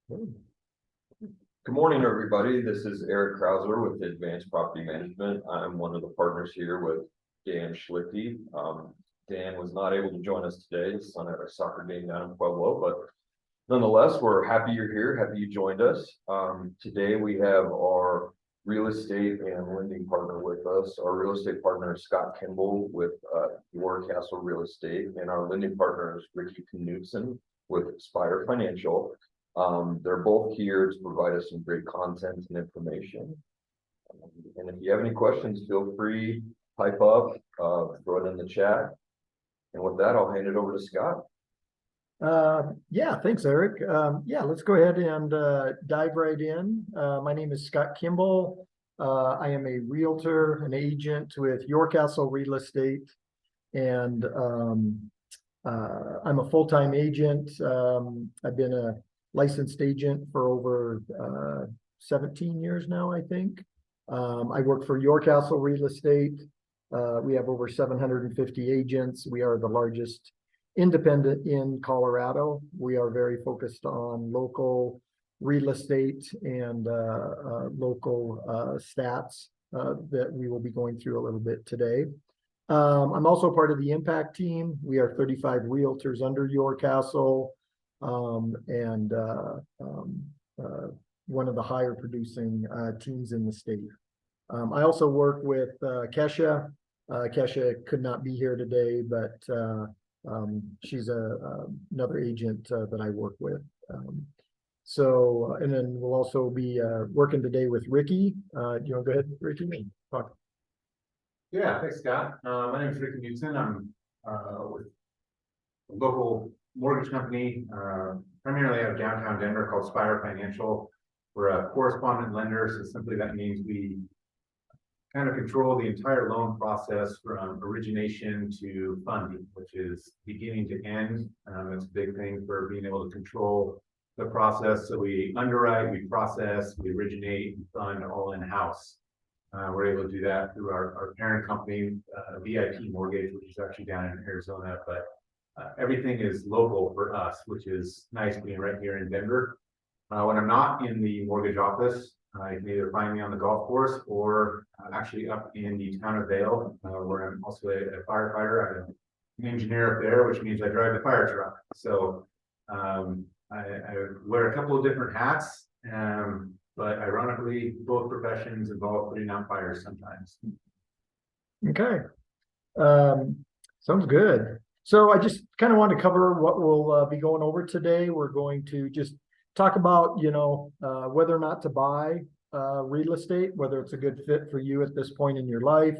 Good morning, everybody. This is Eric Krauser with Advanced Property Management. I'm one of the partners here with Dan Schlichty. Dan was not able to join us today. His son had a soccer game down in Pueblo, but nonetheless, we're happy you're here. Happy you joined us. Today we have our real estate and lending partner with us. Our real estate partner is Scott Kimball with Castle Real Estate, and our lending partner is Ricky Knudsen with Spire Financial. They're both here to provide us some great content and information. And if you have any questions, feel free, type up, throw it in the chat. And with that, I'll hand it over to Scott. Yeah, thanks, Eric. Yeah, let's go ahead and dive right in. My name is Scott Kimball. I am a realtor, an agent with Castle Real Estate, and I'm a full-time agent. I've been a licensed agent for over 17 years now, I think. I work for Castle Real Estate. We have over 750 agents. We are the largest independent in Colorado. We are very focused on local real estate and local stats that we will be going through a little bit today. I'm also part of the Impact team. We are 35 realtors under Castle. And one of the higher producing teams in the state. I also work with Kesha. Kesha could not be here today, but she's another agent that I work with. And then we'll also be working today with Ricky. Do you want to go ahead, Ricky? Talk. Yeah, thanks, Scott. My name is Ricky Knudsen. I'm with a local mortgage company, primarily out of downtown Denver, called Spire Financial. We're a correspondent lender, so simply that means we kind of control the entire loan process from origination to funding, which is beginning to end. That's a big thing for being able to control the process. So we underwrite, we process, we originate, and fund all in-house. We're able to do that through our parent company, VIP Mortgage, which is actually down in Arizona, but everything is local for us, which is nice being right here in Denver. When I'm not in the mortgage office, you can either find me on the golf course or actually up in the town of Vail, where I'm also a firefighter. I'm an engineer up there, which means I drive the fire truck. So I wear a couple of different hats, but ironically, both professions involve putting out fires sometimes. Okay. Sounds good. So I just kind of want to cover what we'll be going over today. We're going to just talk about, whether or not to buy real estate, whether it's a good fit for you at this point in your life.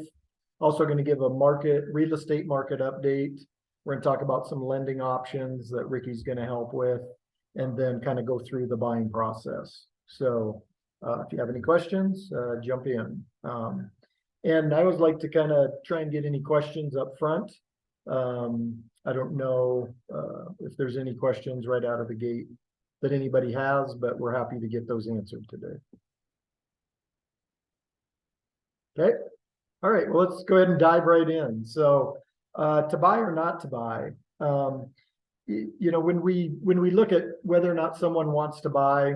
Also going to give a real estate market update. We're going to talk about some lending options that Ricky's going to help with, and then kind of go through the buying process. So if you have any questions, jump in. And I always like to kind of try and get any questions up front. I don't know if there's any questions right out of the gate that anybody has, but we're happy to get those answered today. Okay. All right. Well, let's go ahead and dive right in. So to buy or not to buy, when we look at whether or not someone wants to buy,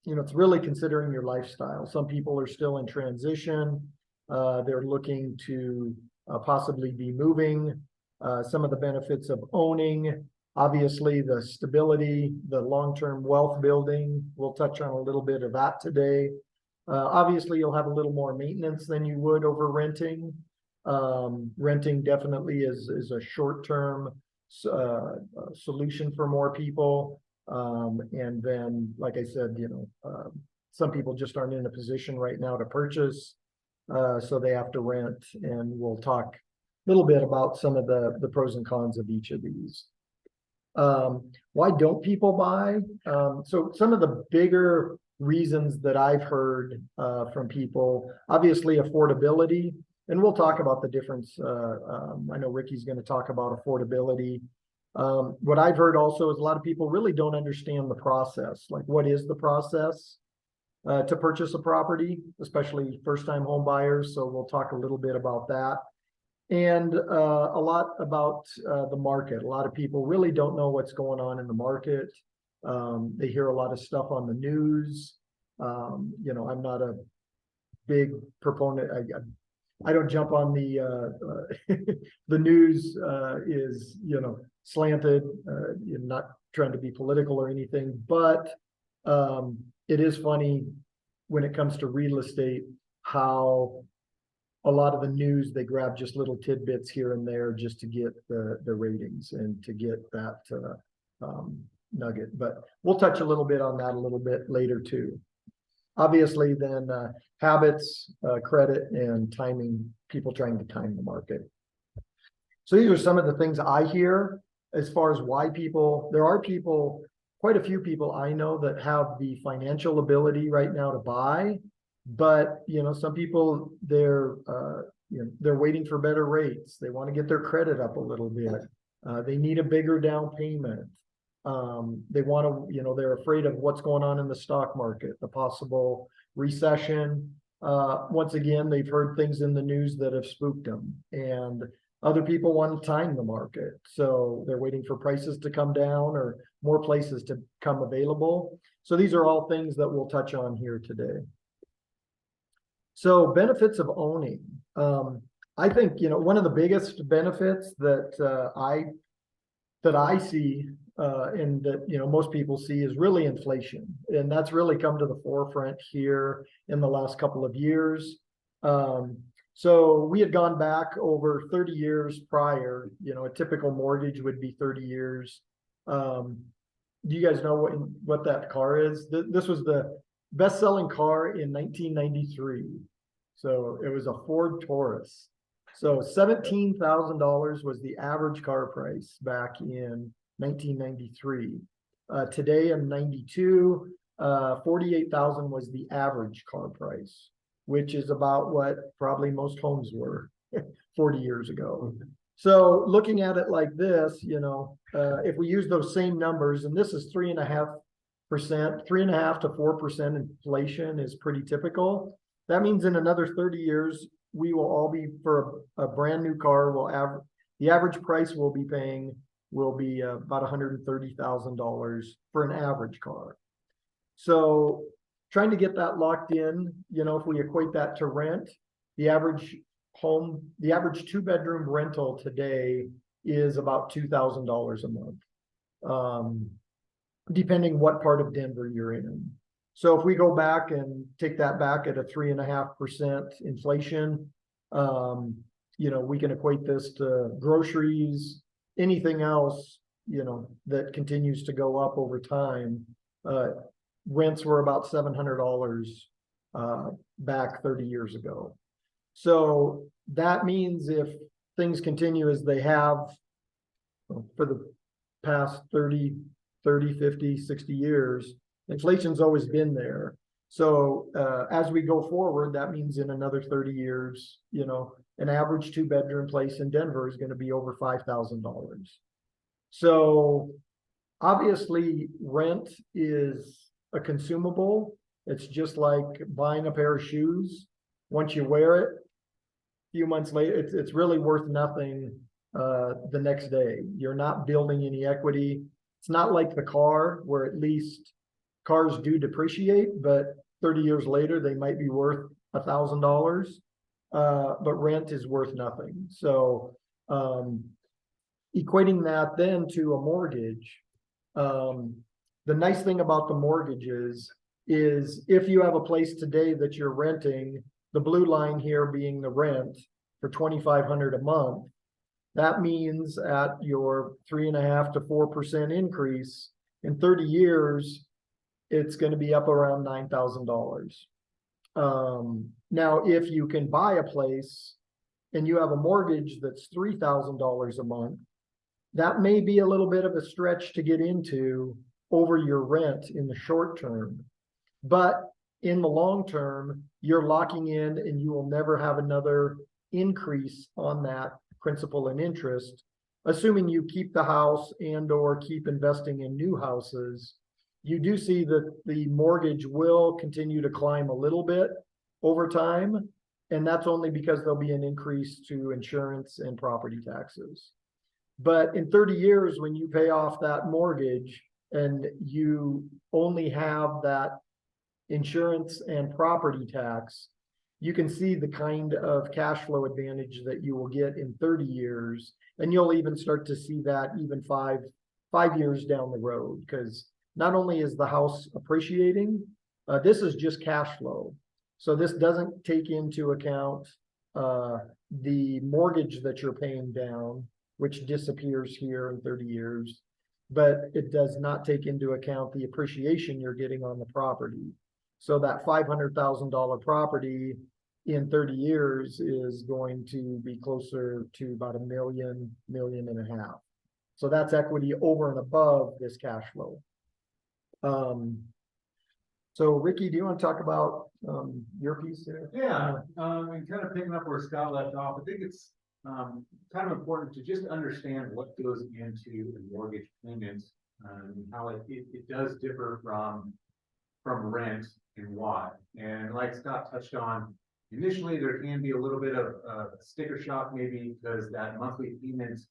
it's really considering your lifestyle. Some people are still in transition. They're looking to possibly be moving. Some of the benefits of owning, obviously the stability, the long-term wealth building. We'll touch on a little bit of that today. Obviously, you'll have a little more maintenance than you would over renting. Renting definitely is a short-term solution for more people. And then, like I said, some people just aren't in a position right now to purchase, so they have to rent. And we'll talk a little bit about some of the pros and cons of each of these. Why don't people buy? So some of the bigger reasons that I've heard from people, obviously affordability, and we'll talk about the difference. I know Ricky's going to talk about affordability. What I've heard also is a lot of people really don't understand the process. Like, what is the process to purchase a property, especially first-time home buyers. So we'll talk a little bit about that. And a lot about the market. A lot of people really don't know what's going on in the market. They hear a lot of stuff on the news. You know, I'm not a big proponent. I don't jump on the news is, you know, slanted. You're not trying to be political or anything, but it is funny when it comes to real estate, how a lot of the news, they grab just little tidbits here and there just to get the ratings and to get that nugget. But we'll touch a little bit on that a little bit later too. Obviously, then habits, credit, and timing, people trying to time the market. So these are some of the things I hear as far as why people, there are people, quite a few people I know that have the financial ability right now to buy, but you know, some people they're they're waiting for better rates. They want to get their credit up a little bit. They need a bigger down payment. They want to, you know, they're afraid of what's going on in the stock market, the possible recession. Once again, they've heard things in the news that have spooked them, and other people want to time the market. So they're waiting for prices to come down or more places to come available. So these are all things that we'll touch on here today. So benefits of owning. I think, you know, one of the biggest benefits that I see and that, you know, most people see is really inflation. And that's really come to the forefront here in the last couple of years. So we had gone back over 30 years prior. You know, a typical mortgage would be 30 years. Do you guys know what that car is? This was the best-selling car in 1993. So it was a Ford Taurus. So $17,000 was the average car price back in 1993. Today in 92, 48,000 was the average car price, which is about what probably most homes were 40 years ago. So looking at it like this, you know, if we use those same numbers, and this is 3.5%, 3.5 to 4% inflation is pretty typical. That means in another 30 years, we will all be, for a brand new car, the average price we'll be paying will be about $130,000 for an average car. So trying to get that locked in, you know, if we equate that to rent, the average home, the average 2-bedroom rental today is about $2,000 a month, depending what part of Denver you're in. So if we go back and take that back at a 3.5% inflation, you know, we can equate this to groceries, anything else, you know, that continues to go up over time. Rents were about $700 back 30 years ago. So that means if things continue as they have for the past 30, 50, 60 years, inflation's always been there. So as we go forward, that means in another 30 years, you know, an average 2-bedroom place in Denver is going to be over $5,000. So obviously rent is a consumable. It's just like buying a pair of shoes. Once you wear it, a few months later, it's really worth nothing the next day. You're not building any equity. It's not like the car, where at least cars do depreciate, but 30 years later, they might be worth $1,000. But rent is worth nothing. So equating that then to a mortgage, the nice thing about the mortgages is if you have a place today that you're renting, the blue line here being the rent for $2,500 a month, that means at your 3.5 to 4% increase in 30 years, it's going to be up around $9,000. Now, if you can buy a place and you have a mortgage that's $3,000 a month, that may be a little bit of a stretch to get into over your rent in the short term. But in the long term, you're locking in and you will never have another increase on that principal and interest, assuming you keep the house and or keep investing in new houses. You do see that the mortgage will continue to climb a little bit over time, and that's only because there'll be an increase to insurance and property taxes. But in 30 years, when you pay off that mortgage, and you only have that insurance and property tax, you can see the kind of cash flow advantage that you will get in 30 years. And you'll even start to see that even five years down the road, because not only is the house appreciating, this is just cash flow. So this doesn't take into account the mortgage that you're paying down, which disappears here in 30 years, but it does not take into account the appreciation you're getting on the property. So that $500,000 property in 30 years is going to be closer to about $1 million, $1.5 million. So that's equity over and above this cash flow. So Ricky, do you want to talk about your piece there? Yeah, and kind of picking up where Scott left off, I think it's kind of important to just understand what goes into a mortgage payment, how it does differ from rent and why. And like Scott touched on, initially there can be a little bit of sticker shock maybe because that monthly payment,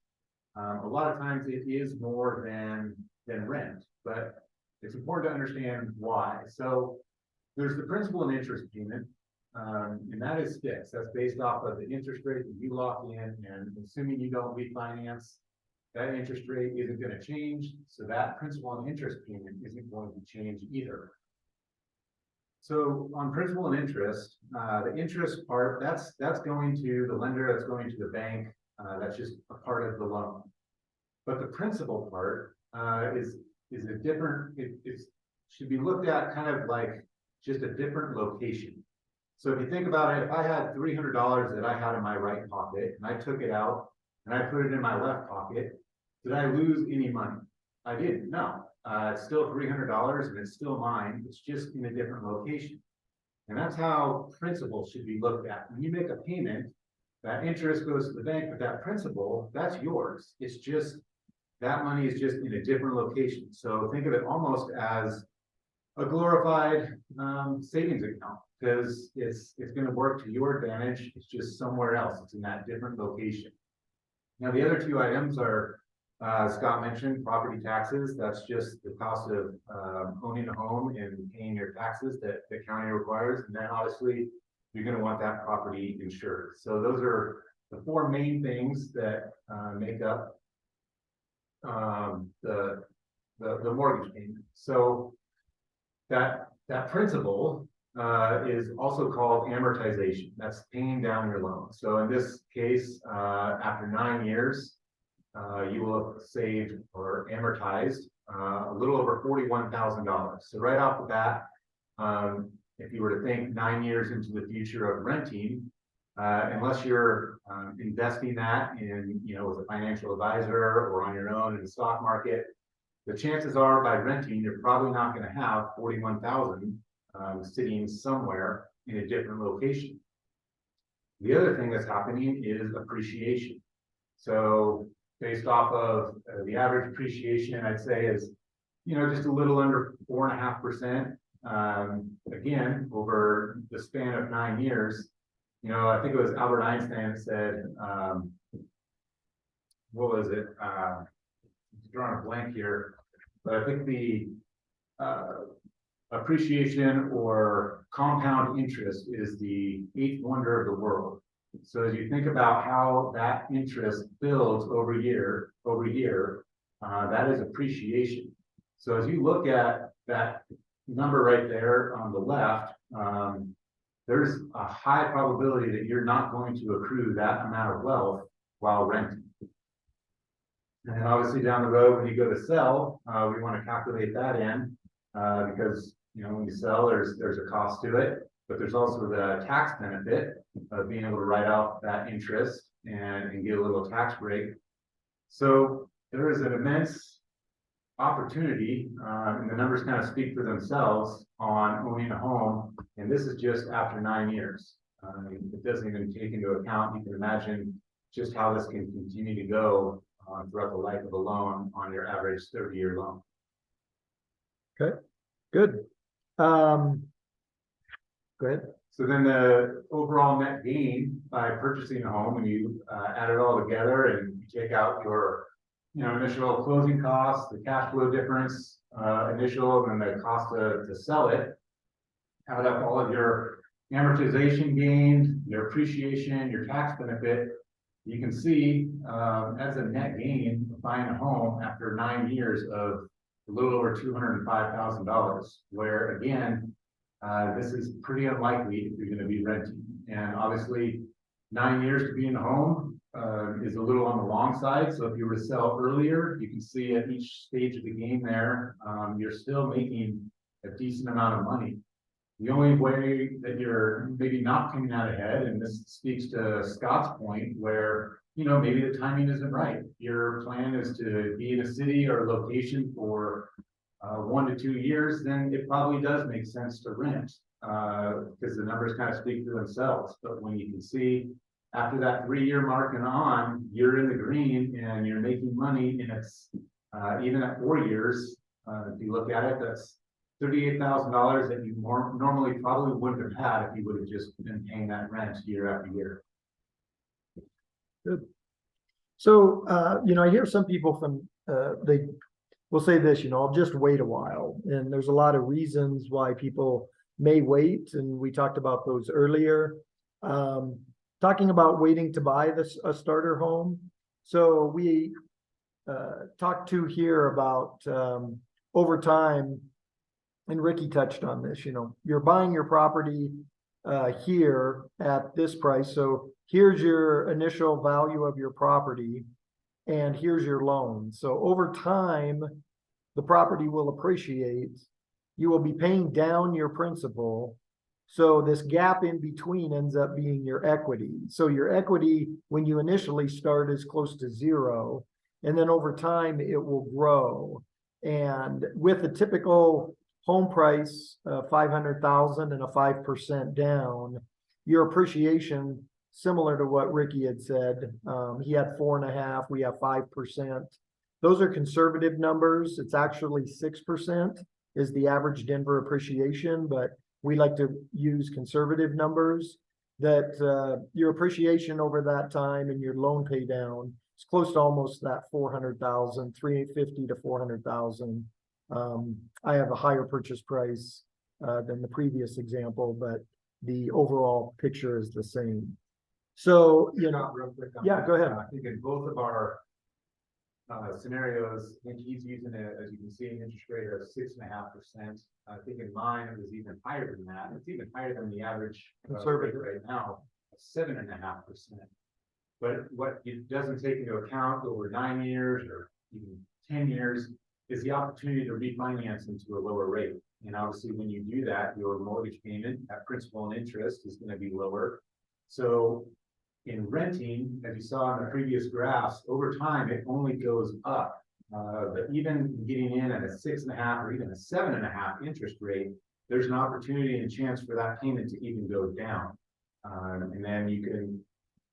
a lot of times it is more than rent, but it's important to understand why. So there's the principal and interest payment, and that is fixed. That's based off of the interest rate that you lock in, and assuming you don't refinance, that interest rate isn't going to change. So that principal and interest payment isn't going to change either. So on principal and interest, the interest part, that's going to the lender, that's going to the bank, that's just a part of the loan. But the principal part is a different, it should be looked at kind of like just a different location. So if you think about it, if I had $300 that I had in my right pocket and I took it out and I put it in my left pocket, did I lose any money? I didn't, no. It's still $300 and it's still mine. It's just in a different location. And that's how principal should be looked at. When you make a payment, that interest goes to the bank, but that principal, that's yours. It's just, that money is just in a different location. So think of it almost as a glorified savings account, because it's going to work to your advantage. It's just somewhere else. It's in that different location. Now, the other two items are, Scott mentioned property taxes. That's just the cost of owning a home and paying your taxes that the county requires. And then obviously you're going to want that property insured. So those are the four main things that make up the mortgage payment. So that principal is also called amortization. That's paying down your loan. So in this case, after 9 years, you will have saved or amortized a little over $41,000. So right off the bat, if you were to think 9 years into the future of renting, unless you're investing that in, with a financial advisor or on your own in the stock market, the chances are by renting, you're probably not going to have $41,000 sitting somewhere in a different location. The other thing that's happening is appreciation. So based off of the average appreciation, I'd say is, just a little under 4.5%. Again, over the span of 9 years, I think it was Albert Einstein that said, what was it? Drawing a blank here, but I think the appreciation or compound interest is the 8th wonder of the world. So as you think about how that interest builds over year, that is appreciation. So as you look at that number right there on the left, there's a high probability that you're not going to accrue that amount of wealth while renting. And then obviously down the road, when you go to sell, we want to calculate that in because, when you sell, there's a cost to it, but there's also the tax benefit of being able to write off that interest and get a little tax break. So there is an immense opportunity, and the numbers kind of speak for themselves on owning a home. And this is just after 9 years. It doesn't even take into account, you can imagine just how this can continue to go throughout the life of a loan on your average 30-year loan. Okay, good. Go ahead. So then the overall net gain by purchasing a home, when you add it all together and you take out your initial closing costs, the cash flow difference, initial, and then the cost to sell it. Add up all of your amortization gains, your appreciation, your tax benefit. You can see, as a net gain, buying a home after 9 years of a little over $205,000, where again, this is pretty unlikely if you're gonna be renting. And obviously, 9 years to be in a home, is a little on the long side. So if you were to sell earlier, you can see at each stage of the game there, you're still making a decent amount of money. The only way that you're maybe not coming out ahead, and this speaks to Scott's point, where, maybe the timing isn't right. Your plan is to be in a city or location for 1 to 2 years, then it probably does make sense to rent, because the numbers kind of speak for themselves. But when you can see after that 3-year mark and on, you're in the green and you're making money, and it's even at 4 years, if you look at it, that's $38,000 that you normally probably wouldn't have had if you would have just been paying that rent year after year. Good. So, I hear some people from, they will say this, I'll just wait a while. And there's a lot of reasons why people may wait. And we talked about those earlier. Talking about waiting to buy a starter home. So we talked to here about over time, and Ricky touched on this, you're buying your property here at this price. So here's your initial value of your property, and here's your loan. So over time, the property will appreciate. You will be paying down your principal. So this gap in between ends up being your equity. So your equity, when you initially start, is close to zero. And then over time, it will grow. And with a typical home price, 500,000 and a 5% down, your appreciation, similar to what Ricky had said, he had 4.5, we have 5%. Those are conservative numbers. It's actually 6% is the average Denver appreciation, but we like to use conservative numbers. That your appreciation over that time and your loan pay down is close to almost that 400,000, 350 to 400,000. I have a higher purchase price than the previous example, but the overall picture is the same. So, Real quick on yeah, that. go ahead. I think in both of our scenarios, I think he's using it, as you can see, an interest rate of 6.5%. I think in mine, it was even higher than that. It's even higher than the average rate right now, 7.5%. But what it doesn't take into account over 9 years or even 10 years is the opportunity to refinance into a lower rate. And obviously, when you do that, your mortgage payment at principal and interest is going to be lower. So in renting, as you saw in the previous graphs, over time, it only goes up. But even getting in at a 6.5 or even a 7.5 interest rate, there's an opportunity and chance for that payment to even go down. And then you can,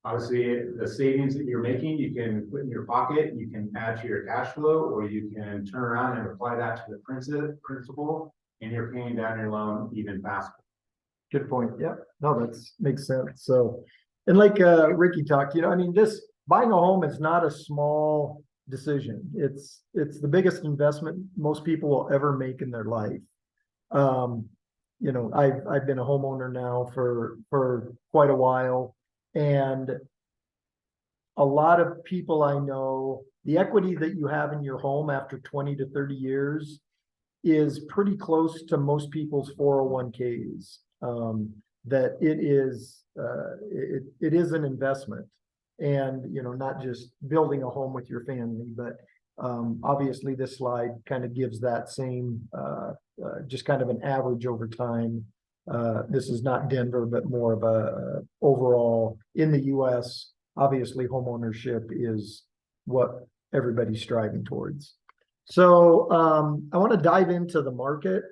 obviously, the savings that you're making, you can put in your pocket, you can add to your cash flow, or you can turn around and apply that to the principal, and you're paying down your loan even faster. Good point. Yeah, no, that makes sense. So, and like Ricky talked, this buying a home is not a small decision. It's the biggest investment most people will ever make in their life. I've been a homeowner now for quite a while, and a lot of people I know, the equity that you have in your home after 20 to 30 years is pretty close to most people's 401ks. That it is an investment, and not just building a home with your family, but obviously this slide kind of gives that same just kind of an average over time. This is not Denver, but more of a overall in the US. Obviously, homeownership is what everybody's striving towards. So I want to dive into the market.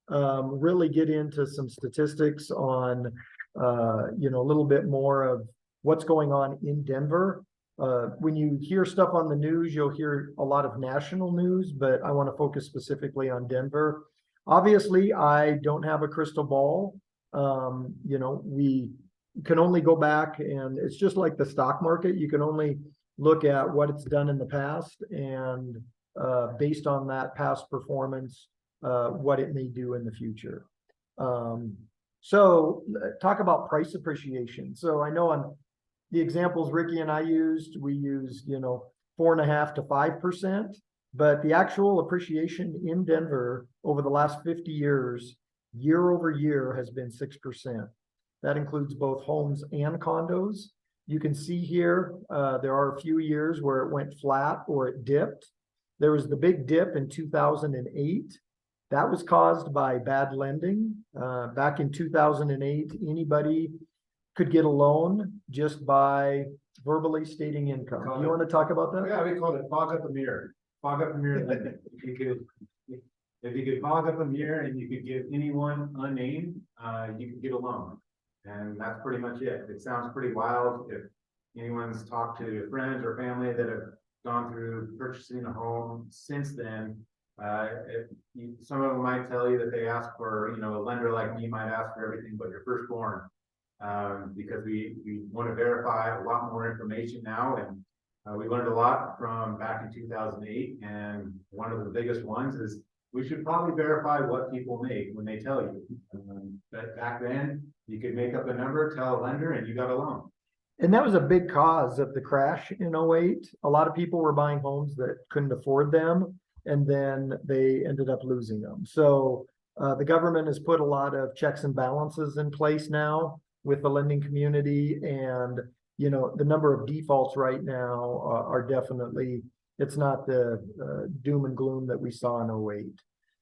Really get into some statistics on, a little bit more of what's going on in Denver. When you hear stuff on the news, you'll hear a lot of national news, but I want to focus specifically on Denver. Obviously, I don't have a crystal ball. We can only go back, and it's just like the stock market. You can only look at what it's done in the past and based on that past performance, what it may do in the future. So talk about price appreciation. So I know on the examples Ricky and I used, we used, 4.5% to 5%, but the actual appreciation in Denver over the last 50 years, year over year, has been 6%. That includes both homes and condos. You can see here, there are a few years where it went flat or it dipped. There was the big dip in 2008. That was caused by bad lending. Back in 2008, anybody could get a loan just by verbally stating income. Do you want to talk about that? Yeah, we call it fog up the mirror. Fog up the mirror lending. If you could fog up a mirror and you could give anyone unnamed, you could get a loan. And that's pretty much it. It sounds pretty wild. If anyone's talked to friends or family that have gone through purchasing a home since then, some of them might tell you that they ask for, a lender like me might ask for everything but your firstborn. Because we want to verify a lot more information now, and we learned a lot from back in 2008. And one of the biggest ones is we should probably verify what people make when they tell you. But back then, you could make up a number, tell a lender, and you got a loan. And that was a big cause of the crash in 08. A lot of people were buying homes that couldn't afford them, and then they ended up losing them. So the government has put a lot of checks and balances in place now with the lending community, and the number of defaults right now are definitely, it's not the doom and gloom that we saw in 08.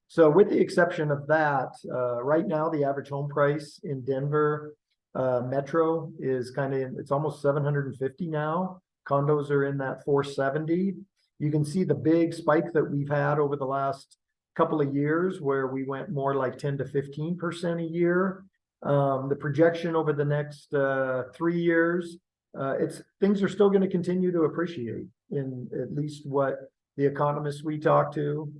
So with the exception of that, right now the average home price in Denver metro is it's almost 750 now. Condos are in that 470. You can see the big spike that we've had over the last couple of years where we went more like 10 to 15% a year. The projection over the next 3 years, things are still going to continue to appreciate, in at least what the economists we talk to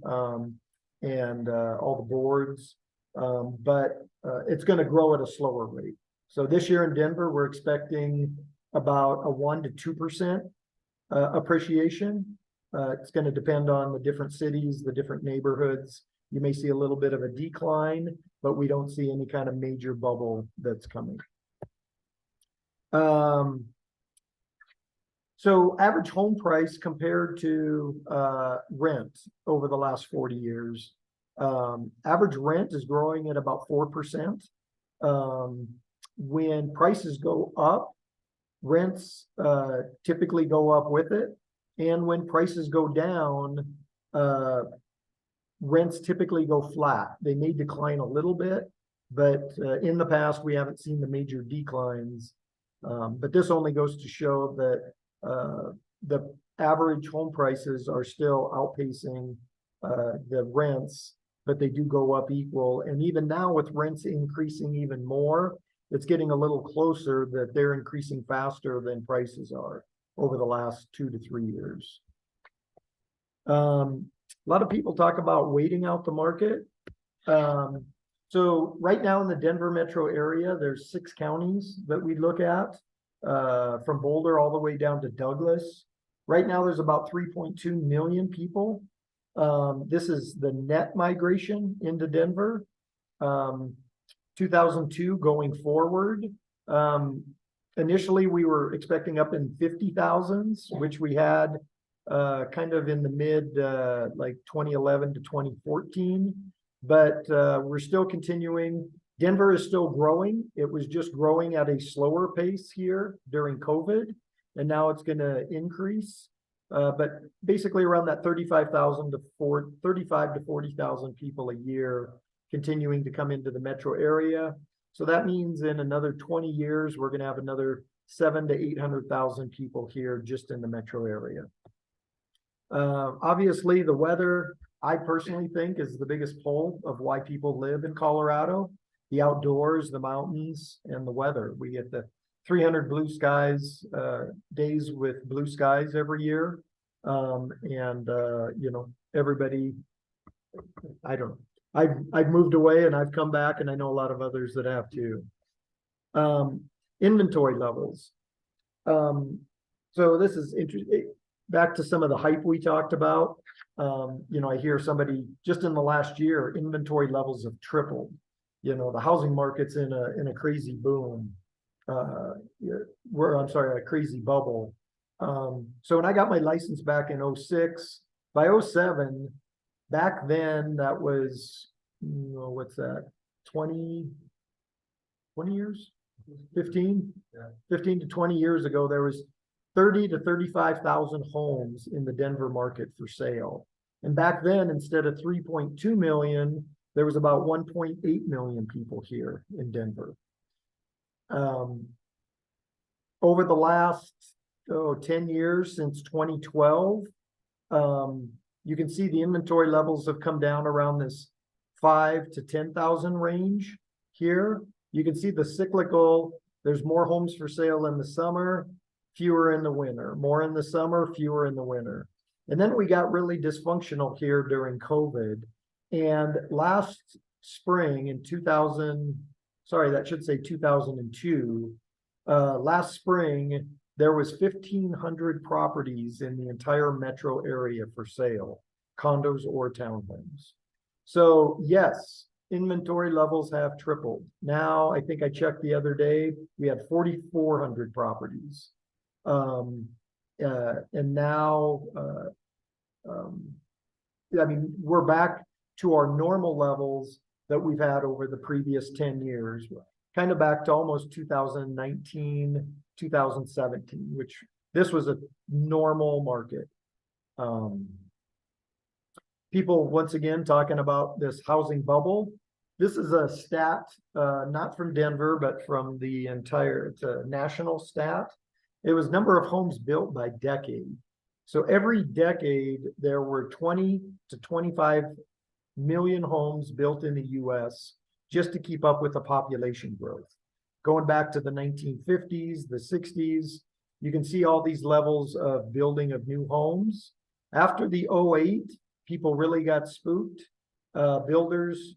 and all the boards, but it's going to grow at a slower rate. So this year in Denver, we're expecting about a 1 to 2% appreciation. It's going to depend on the different cities, the different neighborhoods. You may see a little bit of a decline, but we don't see any kind of major bubble that's coming. So average home price compared to rent over the last 40 years. Average rent is growing at about 4%. When prices go up, rents typically go up with it. And when prices go down, rents typically go flat. They may decline a little bit, but in the past, we haven't seen the major declines. But this only goes to show that the average home prices are still outpacing the rents, but they do go up equal. And even now with rents increasing even more, it's getting a little closer that they're increasing faster than prices are over the last 2 to 3 years. A lot of people talk about waiting out the market. So right now in the Denver metro area, there's 6 counties that we look at, from Boulder all the way down to Douglas. Right now, there's about 3.2 million people. This is the net migration into Denver. 2002 going forward. Initially, we were expecting up in 50,000s, which we had kind of in the mid like 2011 to 2014. But we're still continuing. Denver is still growing. It was just growing at a slower pace here during COVID, and now it's going to increase. But basically around that 35 to 40,000 people a year continuing to come into the metro area. So that means in another 20 years, we're going to have another 700,000 to 800,000 people here just in the metro area. Obviously, the weather, I personally think, is the biggest pull of why people live in Colorado. The outdoors, the mountains, and the weather. We get the 300 blue skies, days with blue skies every year. Everybody, I don't know. I've moved away and I've come back, and I know a lot of others that have too. Inventory levels. So this is interesting. Back to some of the hype we talked about. You know, I hear somebody just in the last year, inventory levels have tripled. You know, the housing market's in a crazy boom. I'm sorry, a crazy bubble. So when I got my license back in 06, by 07, back then that was, what's that? 20 years? 15? Yeah. 15 to 20 years ago, there was 30 to 35,000 homes in the Denver market for sale. And back then, instead of 3.2 million, there was about 1.8 million people here in Denver. Over the last 10 years, since 2012, you can see the inventory levels have come down around this 5 to 10,000 range here. You can see the cyclical, there's more homes for sale in the summer, fewer in the winter, more in the summer, fewer in the winter. And then we got really dysfunctional here during COVID. And last spring in 2002, last spring, there was 1,500 properties in the entire metro area for sale, condos or townhomes. So yes, inventory levels have tripled. Now, I think I checked the other day, we had 4,400 properties. And now, I mean, we're back to our normal levels that we've had over the previous 10 years, kind of back to almost 2019, 2017, which this was a normal market. People, once again, talking about this housing bubble. This is a stat, not from Denver, but from the entire, it's a national stat. It was number of homes built by decade. So every decade, there were 20 to 25 million homes built in the US just to keep up with the population growth. Going back to the 1950s, the 60s, you can see all these levels of building of new homes. After the 08, people really got spooked. Builders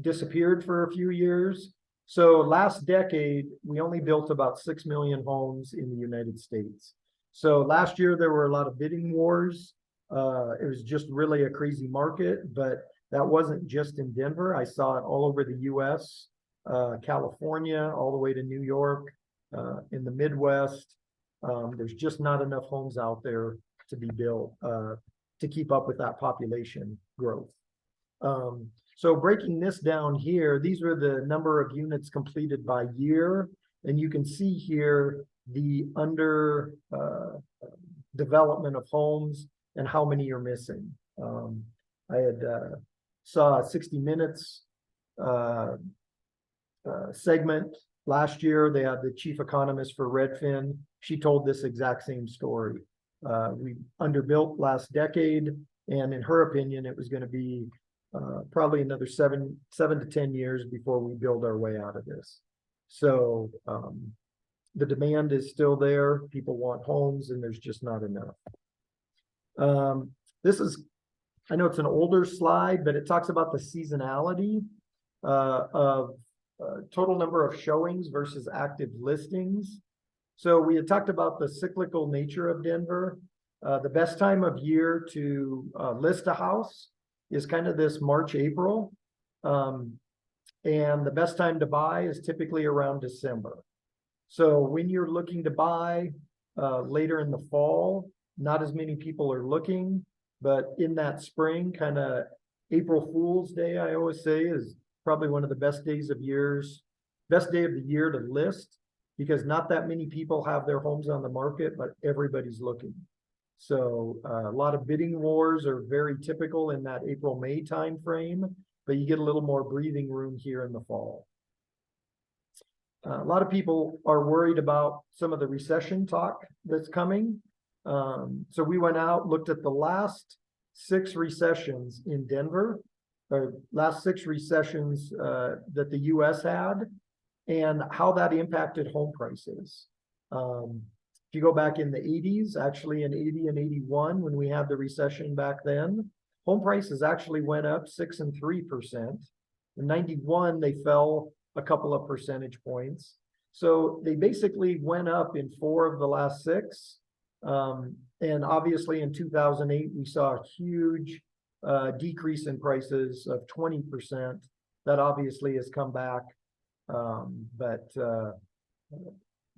disappeared for a few years. So last decade, we only built about 6 million homes in the United States. So last year, there were a lot of bidding wars. It was just really a crazy market, but that wasn't just in Denver. I saw it all over the US, California, all the way to New York, in the Midwest. There's just not enough homes out there to be built to keep up with that population growth. So breaking this down here, these were the number of units completed by year. And you can see here the under development of homes and how many are missing. I had saw a 60 Minutes segment last year. They had the chief economist for Redfin. She told this exact same story. We underbuilt last decade, and in her opinion, it was going to be probably another seven to 10 years before we build our way out of this. So the demand is still there. People want homes, and there's just not enough. This is, I know it's an older slide, but it talks about the seasonality of total number of showings versus active listings. So we had talked about the cyclical nature of Denver. The best time of year to list a house is kind of this March, April. And the best time to buy is typically around December. So when you're looking to buy later in the fall, not as many people are looking, but in that spring, kind of April Fool's Day, I always say, is probably one of the best day of the year to list, because not that many people have their homes on the market, but everybody's looking. So a lot of bidding wars are very typical in that April-May timeframe, but you get a little more breathing room here in the fall. A lot of people are worried about some of the recession talk that's coming. So we went out, looked at the last 6 recessions in Denver, or last 6 recessions that the US had, and how that impacted home prices. If you go back in the 80s, actually in 80 and 81, when we had the recession back then, home prices actually went up 6 and 3%. In 91, they fell a couple of percentage points. So they basically went up in 4 of the last 6. And obviously in 2008, we saw a huge decrease in prices of 20%. That obviously has come back. But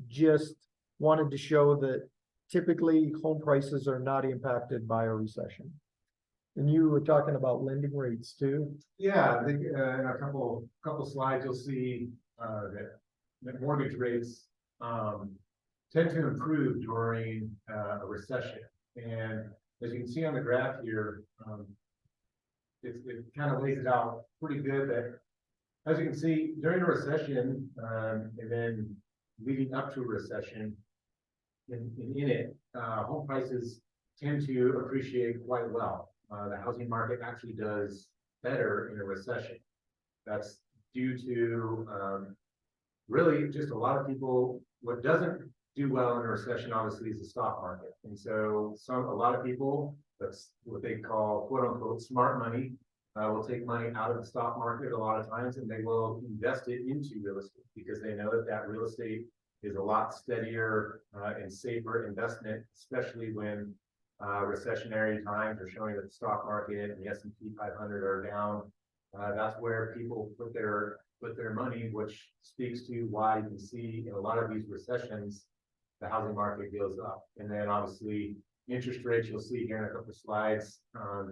just wanted to show that typically home prices are not impacted by a recession. And you were talking about lending rates too. Yeah, I think in a couple slides, you'll see that mortgage rates tend to improve during a recession. And as you can see on the graph here, it kind of lays it out pretty good that, as you can see, during a recession, and then leading up to a recession, in it, home prices tend to appreciate quite well. The housing market actually does better in a recession. That's due to really just a lot of people. What doesn't do well in a recession, obviously, is the stock market. And so a lot of people, that's what they call quote unquote smart money, will take money out of the stock market a lot of times, and they will invest it into real estate because they know that real estate is a lot steadier and safer investment, especially when recessionary times are showing that the stock market and the S&P 500 are down. That's where people put their money, which speaks to why you can see in a lot of these recessions, the housing market goes up. And then obviously interest rates, you'll see here in a couple of slides,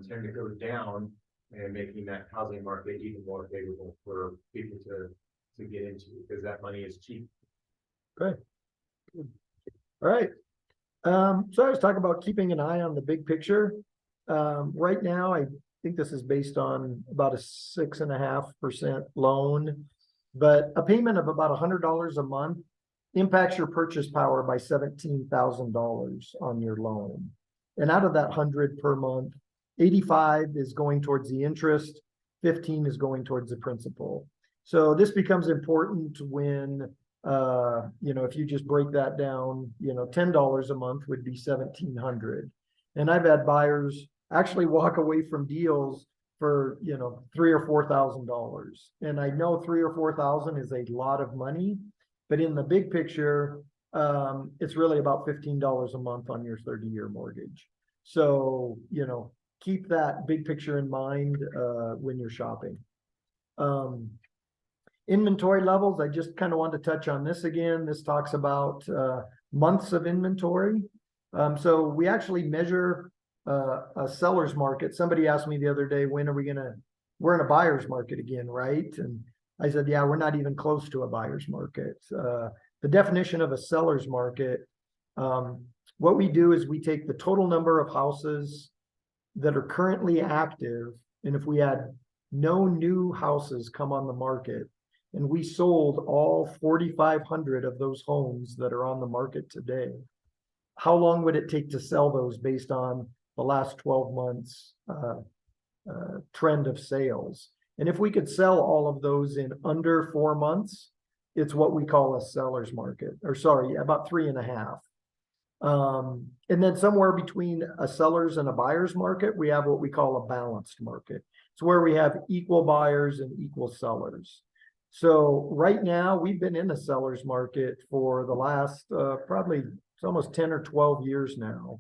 tend to go down, and making that housing market even more favorable for people to get into because that money is cheap. Great. All right. So I was talking about keeping an eye on the big picture. Right now, I think this is based on about a 6.5% loan, but a payment of about $100 a month impacts your purchase power by $17,000 on your loan. And out of that 100 per month, 85 is going towards the interest, 15 is going towards the principal. So this becomes important when if you just break that down, $10 a month would be $1,700. And I've had buyers actually walk away from deals for, $3,000 or $4,000. And I know $3,000 or $4,000 is a lot of money, but in the big picture, it's really about $15 a month on your 30-year mortgage. So, keep that big picture in mind when you're shopping. Inventory levels, I just kind of want to touch on this again. This talks about months of inventory. So we actually measure a seller's market. Somebody asked me the other day, when are we we're in a buyer's market again, right? And I said, yeah, we're not even close to a buyer's market. The definition of a seller's market, what we do is we take the total number of houses that are currently active, and if we had no new houses come on the market, and we sold all 4,500 of those homes that are on the market today, how long would it take to sell those based on the last 12 months trend of sales? And if we could sell all of those in under 4 months, it's what we call a seller's market, or sorry, about 3.5. And then somewhere between a seller's and a buyer's market, we have what we call a balanced market. It's where we have equal buyers and equal sellers. So right now we've been in the seller's market for the last probably it's almost 10 or 12 years now.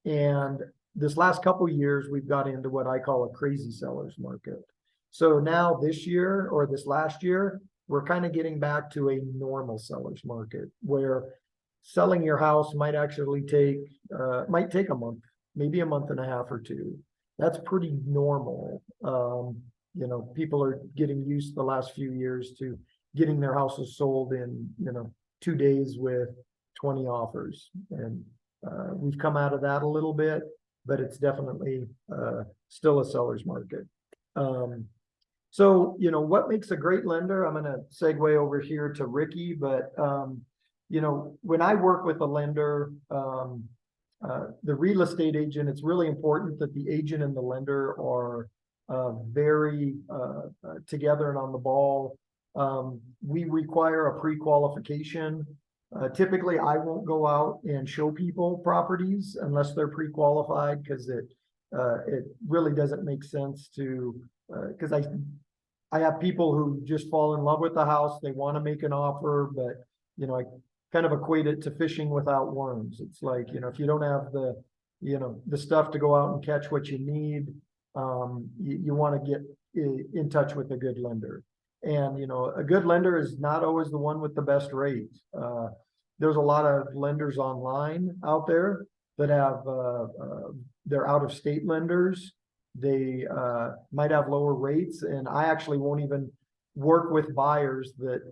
And this last couple of years, we've got into what I call a crazy seller's market. So now this year or this last year, we're kind of getting back to a normal seller's market where selling your house might actually take a month, maybe a month and a half or 2. That's pretty normal. People are getting used the last few years to getting their houses sold in, 2 days with 20 offers. And we've come out of that a little bit, but it's definitely still a seller's market. So, what makes a great lender? I'm going to segue over here to Ricky, but, when I work with a lender, the real estate agent, it's really important that the agent and the lender are very together and on the ball. We require a pre-qualification. Typically, I won't go out and show people properties unless they're pre-qualified because it really doesn't make sense to because I have people who just fall in love with the house, they want to make an offer, but, I kind of equate it to fishing without worms. It's like, if you don't have the stuff to go out and catch what you need, you want to get in touch with a good lender. And, a good lender is not always the one with the best rate. There's a lot of lenders online out there that have, they're out-of-state lenders. They might have lower rates, and I actually won't even work with buyers that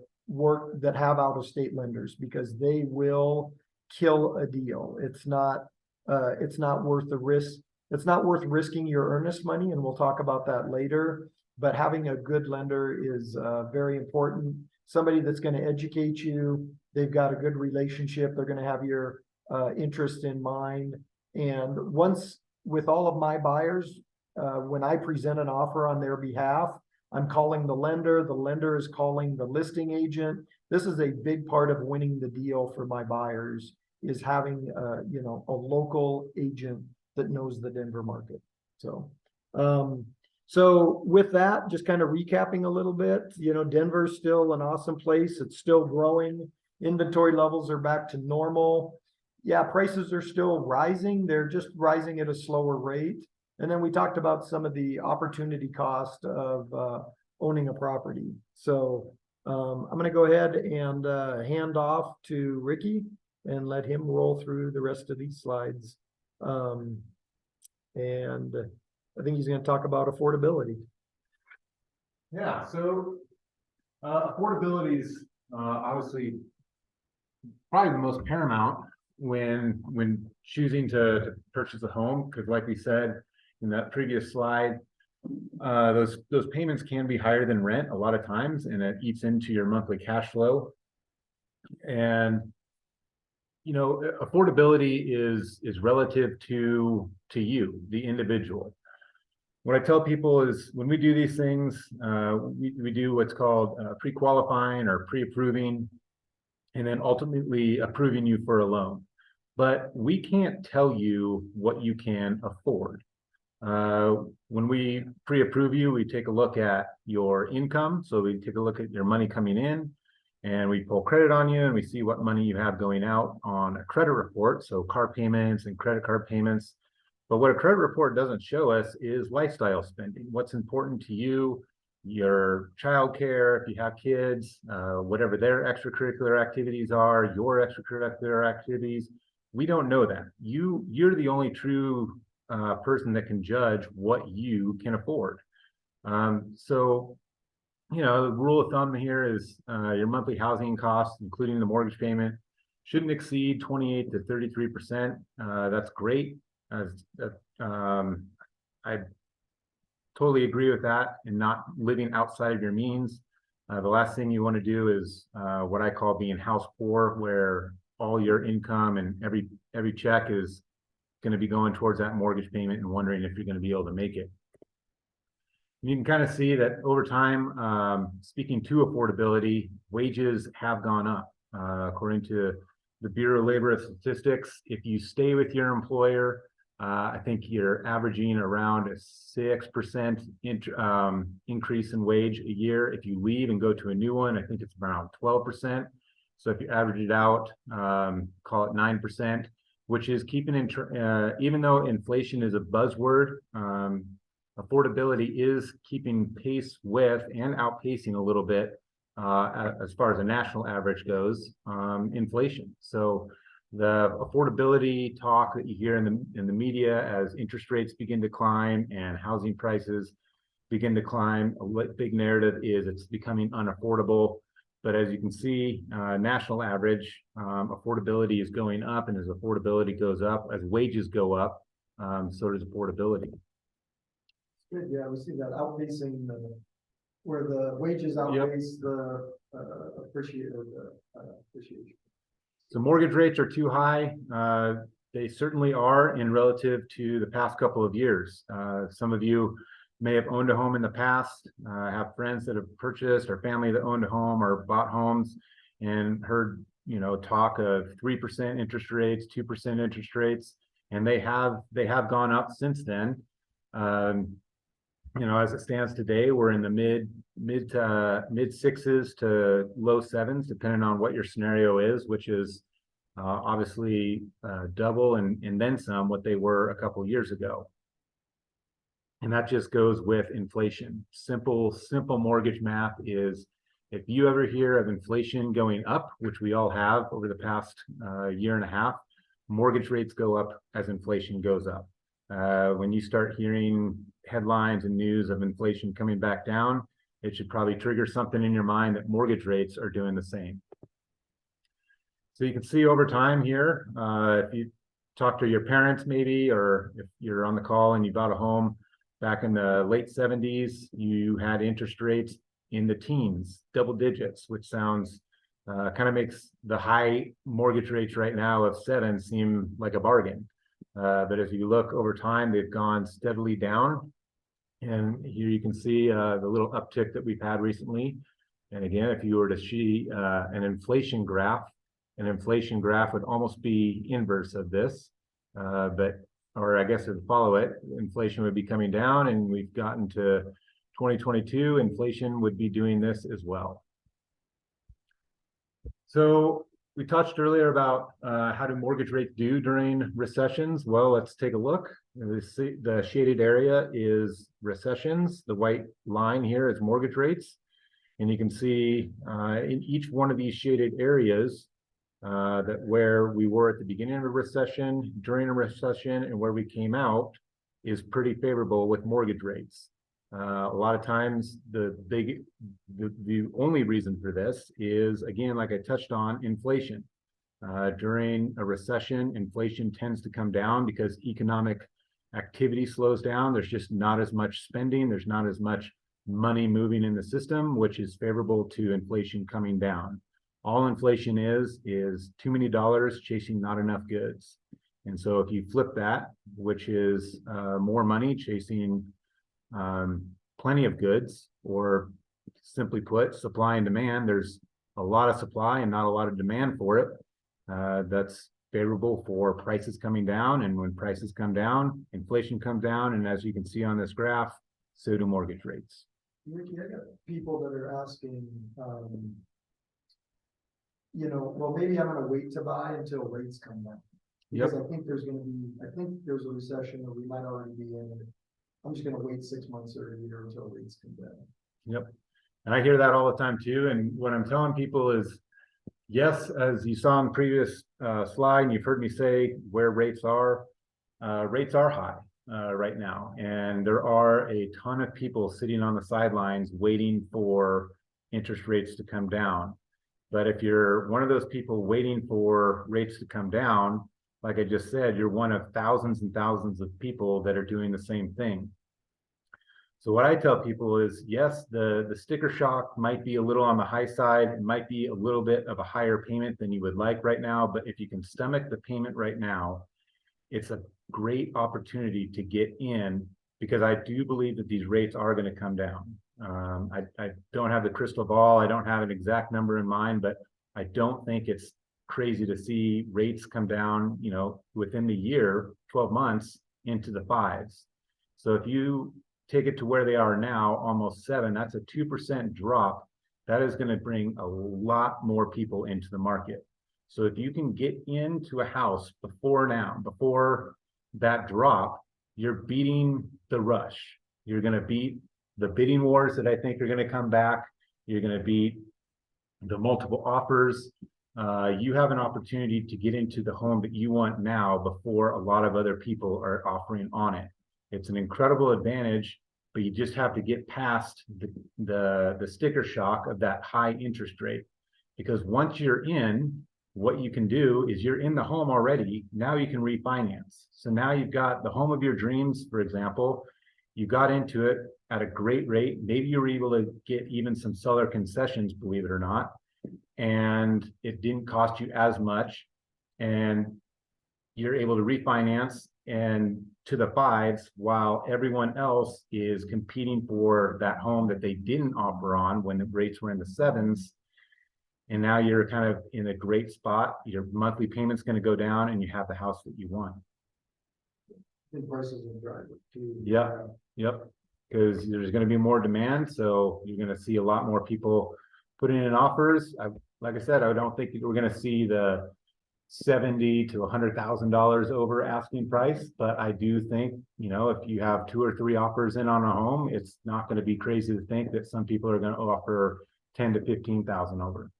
have out-of-state lenders, because they will kill a deal. It's not worth the risk. It's not worth risking your earnest money, and we'll talk about that later. But having a good lender is very important. Somebody that's going to educate you. They've got a good relationship. They're going to have your interest in mind. And once, with all of my buyers, when I present an offer on their behalf, I'm calling the lender is calling the listing agent. This is a big part of winning the deal for my buyers, is having a local agent that knows the Denver market. So with that, just kind of recapping a little bit, Denver's still an awesome place. It's still growing. Inventory levels are back to normal. Yeah, prices are still rising. They're just rising at a slower rate. And then we talked about some of the opportunity cost of owning a property. So I'm going to go ahead and hand off to Ricky and let him roll through the rest of these slides. And I think he's going to talk about affordability. Yeah, so affordability is obviously probably the most paramount when choosing to purchase a home, because like we said in that previous slide, those payments can be higher than rent a lot of times, and it eats into your monthly cash flow. And affordability is relative to you, the individual. What I tell people is, when we do these things, we do what's called pre-qualifying or pre-approving, and then ultimately approving you for a loan. But we can't tell you what you can afford. When we pre-approve you, we take a look at your income. So we take a look at your money coming in, and we pull credit on you, and we see what money you have going out on a credit report. So car payments and credit card payments. But what a credit report doesn't show us is lifestyle spending. What's important to you, your childcare, if you have kids, whatever their extracurricular activities are, your extracurricular activities. We don't know that. You're the only true person that can judge what you can afford. So, the rule of thumb here is your monthly housing costs, including the mortgage payment, shouldn't exceed 28 to 33%. That's great. I totally agree with that, and not living outside of your means. The last thing you want to do is what I call being house poor, where all your income and every check is going to be going towards that mortgage payment and wondering if you're going to be able to make it. You can kind of see that over time, speaking to affordability, wages have gone up. According to the Bureau of Labor Statistics, if you stay with your employer, I think you're averaging around a 6% increase in wage a year. If you leave and go to a new one, I think it's around 12%. So if you average it out, call it 9%, which is keeping even though inflation is a buzzword, affordability is keeping pace with and outpacing a little bit as far as the national average goes, inflation. So the affordability talk that you hear in the media as interest rates begin to climb and housing prices begin to climb, a big narrative is it's becoming unaffordable. But as you can see, national average affordability is going up, and as affordability goes up, as wages go up, so does affordability. Good, yeah, we see that outpacing where the wages outpace the appreciation. So mortgage rates are too high. They certainly are in relative to the past couple of years. Some of you may have owned a home in the past, have friends that have purchased, or family that owned a home or bought homes, and heard talk of 3% interest rates, 2% interest rates, and they have gone up since then. as it stands today, we're in the mid sixes to low sevens, depending on what your scenario is, which is obviously double and then some what they were a couple years ago. And that just goes with inflation. Simple mortgage math is, if you ever hear of inflation going up, which we all have over the past year and a half, mortgage rates go up as inflation goes up. When you start hearing headlines and news of inflation coming back down, it should probably trigger something in your mind that mortgage rates are doing the same. So you can see over time here, if you talk to your parents maybe, or if you're on the call and you bought a home back in the late 70s, you had interest rates in the teens, double digits, which sounds kind of makes the high mortgage rates right now of 7 seem like a bargain. But if you look over time, they've gone steadily down. And here you can see the little uptick that we've had recently. And again, if you were to see an inflation graph would almost be inverse of this. Or I guess to follow it, inflation would be coming down, and we've gotten to 2022, inflation would be doing this as well. So we touched earlier about how do mortgage rates do during recessions. Well, let's take a look. The shaded area is recessions. The white line here is mortgage rates. And you can see in each one of these shaded areas that where we were at the beginning of a recession, during a recession, and where we came out is pretty favorable with mortgage rates. A lot of times the only reason for this is, again, like I touched on, inflation. During a recession, inflation tends to come down because economic activity slows down. There's just not as much spending. There's not as much money moving in the system, which is favorable to inflation coming down. All inflation is too many dollars chasing not enough goods. And so if you flip that, which is more money chasing plenty of goods, or simply put, supply and demand, there's a lot of supply and not a lot of demand for it. That's favorable for prices coming down. And when prices come down, inflation comes down. And as you can see on this graph, so do mortgage rates. Ricky, I got people that are asking, well, maybe I'm gonna wait to buy until rates come down. Because I think there's a recession, or we might already be in it. I'm just gonna wait 6 months or a year until rates come down. Yep. And I hear that all the time too. And what I'm telling people is, yes, as you saw in the previous slide, and you've heard me say where rates are high right now. And there are a ton of people sitting on the sidelines waiting for interest rates to come down. But if you're one of those people waiting for rates to come down, like I just said, you're one of thousands and thousands of people that are doing the same thing. So what I tell people is, yes, the sticker shock might be a little on the high side. It might be a little bit of a higher payment than you would like right now. But if you can stomach the payment right now, it's a great opportunity to get in, because I do believe that these rates are going to come down. I don't have the crystal ball. I don't have an exact number in mind, but I don't think it's crazy to see rates come down, within the year, 12 months, into the 5s. So if you take it to where they are now, almost 7, that's a 2% drop. That is going to bring a lot more people into the market. So if you can get into a house before that drop, you're beating the rush. You're going to beat the bidding wars that I think are going to come back. You're going to beat the multiple offers. You have an opportunity to get into the home that you want now before a lot of other people are offering on it. It's an incredible advantage, but you just have to get past the sticker shock of that high interest rate. Because once you're in, what you can do is you're in the home already. Now you can refinance. So now you've got the home of your dreams, for example. You got into it at a great rate. Maybe you were able to get even some seller concessions, believe it or not. And it didn't cost you as much. And you're able to refinance and to the 5s, while everyone else is competing for that home that they didn't offer on when the rates were in the 7s. And now you're kind of in a great spot. Your monthly payment's going to go down, and you have the house that you want. And prices will drive it too. Yep. because there's going to be more demand. So you're going to see a lot more people putting in offers. Like I said, I don't think we're going to see the $70,000 to $100,000 over asking price, but I do think, you know, if you have 2 or 3 offers in on a home, it's not going to be crazy to think that some people are going to offer 10 to 15,000 over.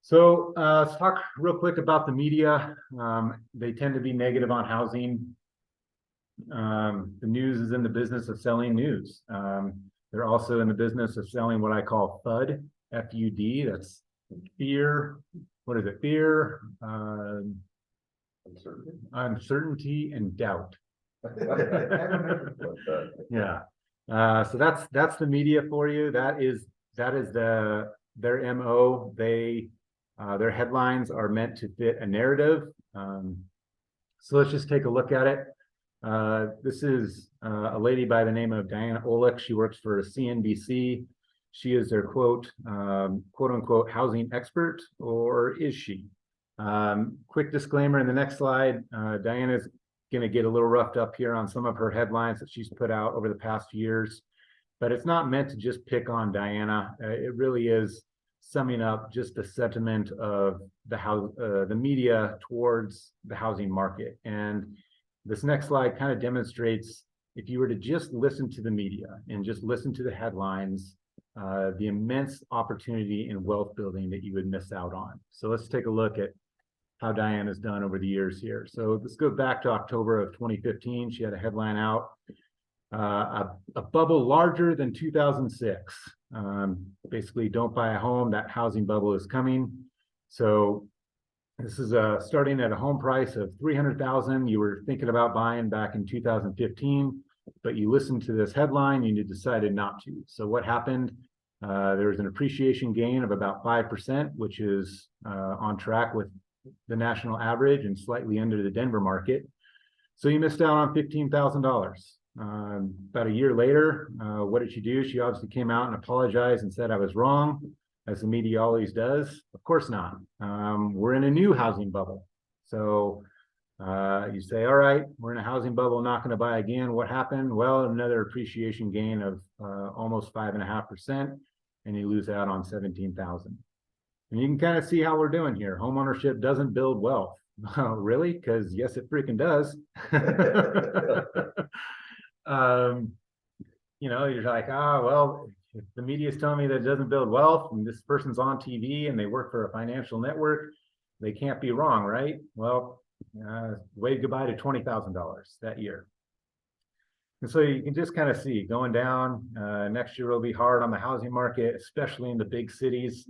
So let's talk real quick about the media. They tend to be negative on housing. The news is in the business of selling news. They're also in the business of selling what I call FUD, F-U-D. That's fear. What is it? Fear, uncertainty, and doubt. Yeah. So that's the media for you. That is their MO. Their headlines are meant to fit a narrative. So let's just take a look at it. This is a lady by the name of Diana Olick. She works for CNBC. She is their quote unquote housing expert, or is she? Quick disclaimer in the next slide. Diana's going to get a little roughed up here on some of her headlines that she's put out over the past years, but it's not meant to just pick on Diana. It really is summing up just the sentiment of the media towards the housing market. And this next slide kind of demonstrates, if you were to just listen to the media and just listen to the headlines, the immense opportunity in wealth building that you would miss out on. So let's take a look at how Diana's done over the years here. So let's go back to October of 2015. She had a headline out, a bubble larger than 2006. Basically, don't buy a home, that housing bubble is coming. So this is starting at a home price of $300,000. You were thinking about buying back in 2015, but you listened to this headline and you decided not to. So what happened? There was an appreciation gain of about 5%, which is on track with the national average and slightly under the Denver market. So you missed out on $15,000. About a year later, what did she do? She obviously came out and apologized and said I was wrong, as the media always does. Of course not. We're in a new housing bubble. So you say, all right, we're in a housing bubble, not going to buy again. What happened? Well, another appreciation gain of almost 5.5%, and you lose out on $17,000. And you can kind of see how we're doing here. Homeownership doesn't build wealth. Really? Because yes, it freaking does. You know, you're like, well, if the media is telling me that it doesn't build wealth, and this person's on TV and they work for a financial network, they can't be wrong, right? Well, wave goodbye to $20,000 that year. And so you can just kind of see going down. Next year will be hard on the housing market, especially in the big cities.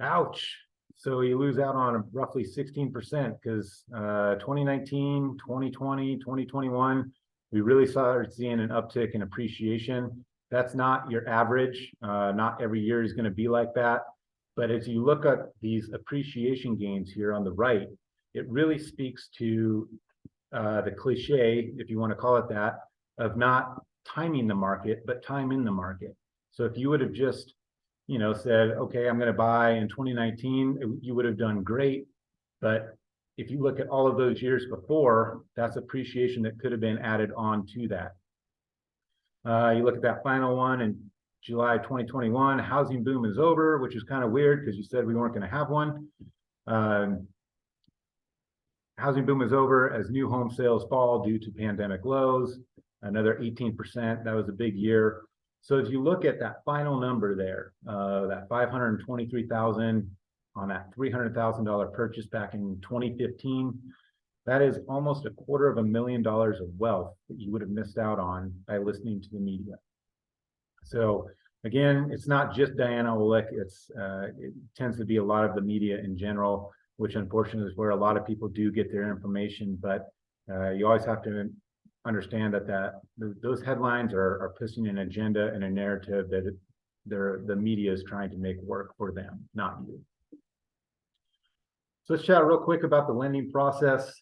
Ouch. So you lose out on roughly 16% because 2019, 2020, 2021, we really started seeing an uptick in appreciation. That's not your average. Not every year is going to be like that. But as you look at these appreciation gains here on the right, it really speaks to the cliche, if you want to call it that, of not timing the market, but time in the market. So if you would have just, you know, said, okay, I'm going to buy in 2019, you would have done great. But if you look at all of those years before, that's appreciation that could have been added on to that. You look at that final one in July 2021, housing boom is over, which is kind of weird because you said we weren't going to have one. Housing boom is over as new home sales fall due to pandemic lows, another 18%. That was a big year. So if you look at that final number there, that $523,000 on that $300,000 purchase back in 2015, that is almost $250,000 of wealth that you would have missed out on by listening to the media. So again, it's not just Diana Olick. It tends to be a lot of the media in general, which unfortunately is where a lot of people do get their information. But you always have to understand that those headlines are pushing an agenda and a narrative that the media is trying to make work for them, not you. So let's chat real quick about the lending process.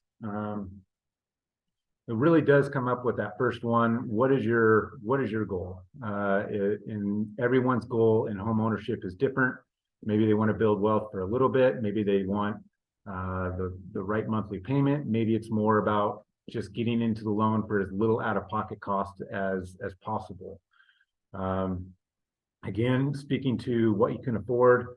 It really does come up with that first one. What is your goal? And everyone's goal in home ownership is different. Maybe they want to build wealth for a little bit. Maybe they want the right monthly payment. Maybe it's more about just getting into the loan for as little out-of-pocket cost as possible. Again, speaking to what you can afford,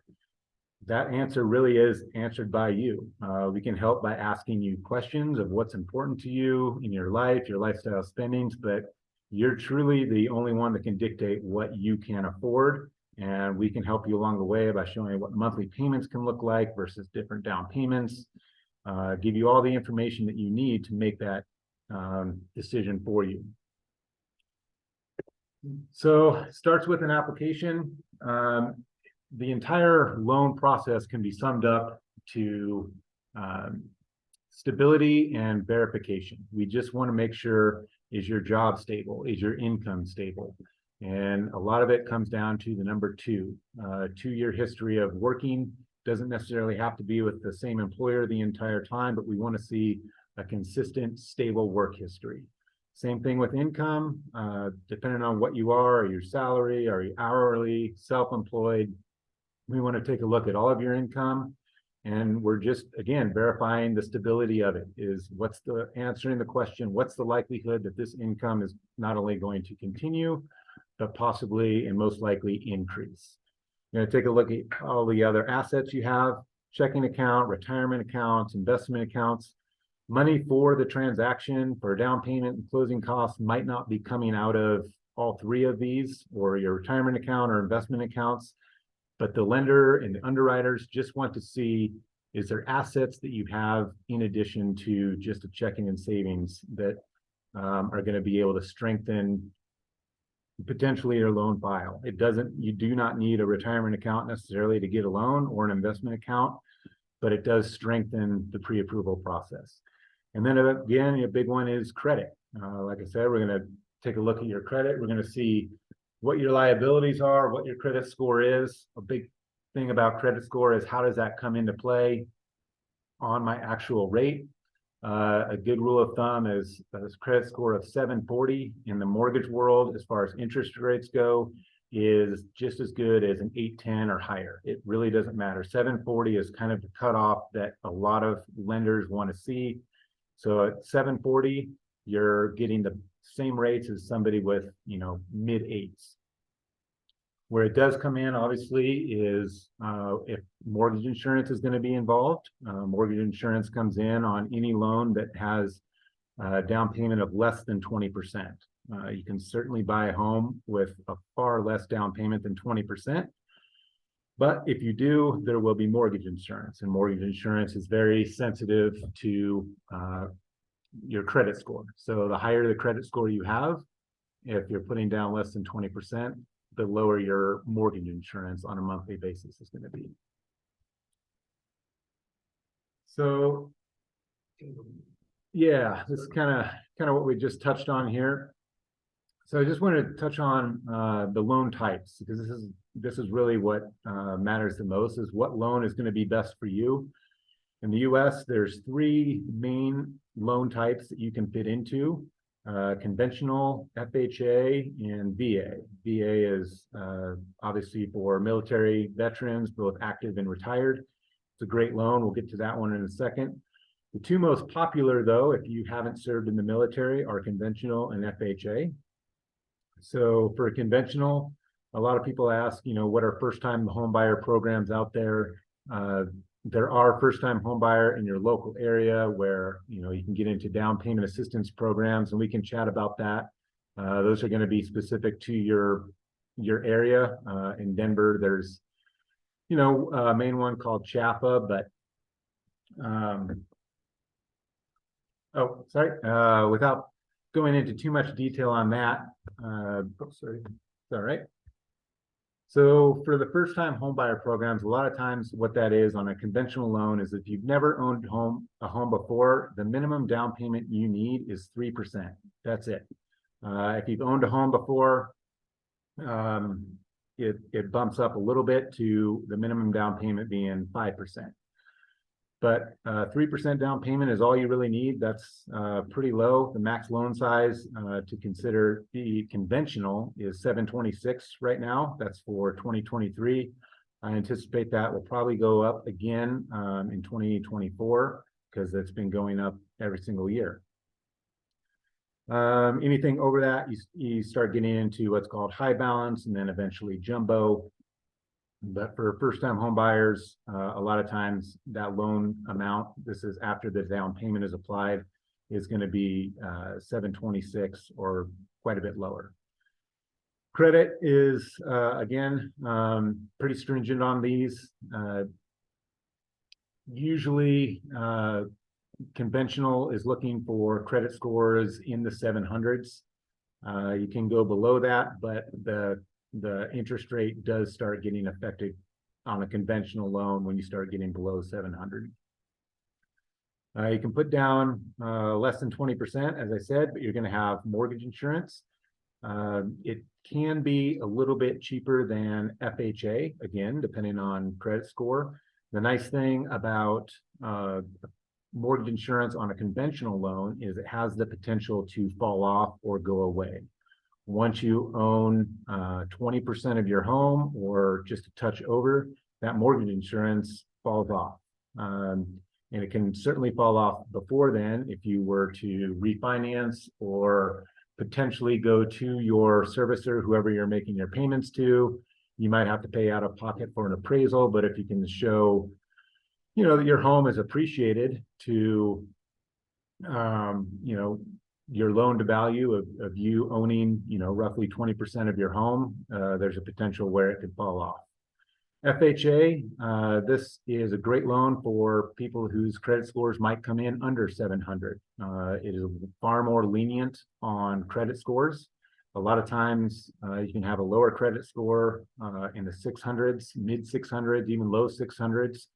that answer really is answered by you. We can help by asking you questions of what's important to you in your life, your lifestyle spendings, but you're truly the only one that can dictate what you can afford. And we can help you along the way by showing you what monthly payments can look like versus different down payments, give you all the information that you need to make that decision for you. So it starts with an application. The entire loan process can be summed up to stability and verification. We just want to make sure, is your job stable? Is your income stable? And a lot of it comes down to the number 2. 2-year history of working doesn't necessarily have to be with the same employer the entire time, but we want to see a consistent, stable work history. Same thing with income, depending on what you are your salary, are you hourly, self-employed. We want to take a look at all of your income, and we're just, again, verifying the stability of it. Is what's the answering the question, what's the likelihood that this income is not only going to continue, but possibly and most likely increase. You're going to take a look at all the other assets you have, checking account, retirement accounts, investment accounts. Money for the transaction, for down payment and closing costs might not be coming out of all 3 of these, or your retirement account or investment accounts. But the lender and the underwriters just want to see, is there assets that you have in addition to just a checking and savings that are going to be able to strengthen potentially your loan file. You do not need a retirement account necessarily to get a loan, or an investment account, but it does strengthen the pre-approval process. And then again, a big one is credit. Like I said, we're going to take a look at your credit. We're going to see what your liabilities are, what your credit score is. A big thing about credit score is how does that come into play on my actual rate. A good rule of thumb is a credit score of 740 in the mortgage world, as far as interest rates go, is just as good as an 810 or higher. It really doesn't matter. 740 is kind of the cutoff that a lot of lenders want to see. So at 740, you're getting the same rates as somebody with, mid 8s. Where it does come in, obviously, is if mortgage insurance is going to be involved. Mortgage insurance comes in on any loan that has a down payment of less than 20%. You can certainly buy a home with a far less down payment than 20%. But if you do, there will be mortgage insurance, and mortgage insurance is very sensitive to your credit score. So the higher the credit score you have, if you're putting down less than 20%, the lower your mortgage insurance on a monthly basis is going to be. So, yeah, this is kind of what we just touched on here. So I just wanted to touch on the loan types, because this is really what matters the most, is what loan is going to be best for you. In the US, there's 3 main loan types that you can fit into: conventional, FHA, and VA. VA is obviously for military veterans, both active and retired. It's a great loan. We'll get to that one in a second. The 2 most popular, though, if you haven't served in the military, are conventional and FHA. So for conventional, a lot of people ask, what are first-time home buyer programs out there? There are first-time home buyer in your local area where, you can get into down payment assistance programs, and we can chat about that. Those are going to be specific to your area. In Denver, there's, a main one called CHAPA, but without going into too much detail on that, sorry, it's all right. So for the first-time homebuyer programs, a lot of times what that is on a conventional loan is if you've never owned a home before, the minimum down payment you need is 3%. That's it. If you've owned a home before, it bumps up a little bit to the minimum down payment being 5%. But 3% down payment is all you really need. That's pretty low. The max loan size to consider the conventional is 726 right now. That's for 2023. I anticipate that will probably go up again in 2024, because it's been going up every single year. Anything over that, you start getting into what's called high balance and then eventually jumbo. But for first-time home buyers, a lot of times that loan amount, this is after the down payment is applied, is going to be 726 or quite a bit lower. Credit is, again, pretty stringent on these. Usually, conventional is looking for credit scores in the 700s. You can go below that, but the interest rate does start getting affected on a conventional loan when you start getting below 700. You can put down less than 20%, as I said, but you're going to have mortgage insurance. It can be a little bit cheaper than FHA, again, depending on credit score. The nice thing about mortgage insurance on a conventional loan is it has the potential to fall off or go away. Once you own 20% of your home or just a touch over, that mortgage insurance falls off. And it can certainly fall off before then if you were to refinance or potentially go to your servicer, whoever you're making your payments to. You might have to pay out of pocket for an appraisal, but if you can show, that your home is appreciated to, your loan to value of you owning, roughly 20% of your home, there's a potential where it could fall off. FHA, this is a great loan for people whose credit scores might come in under 700. It is far more lenient on credit scores. A lot of times you can have a lower credit score in the 600s, mid 600s, even low 600s,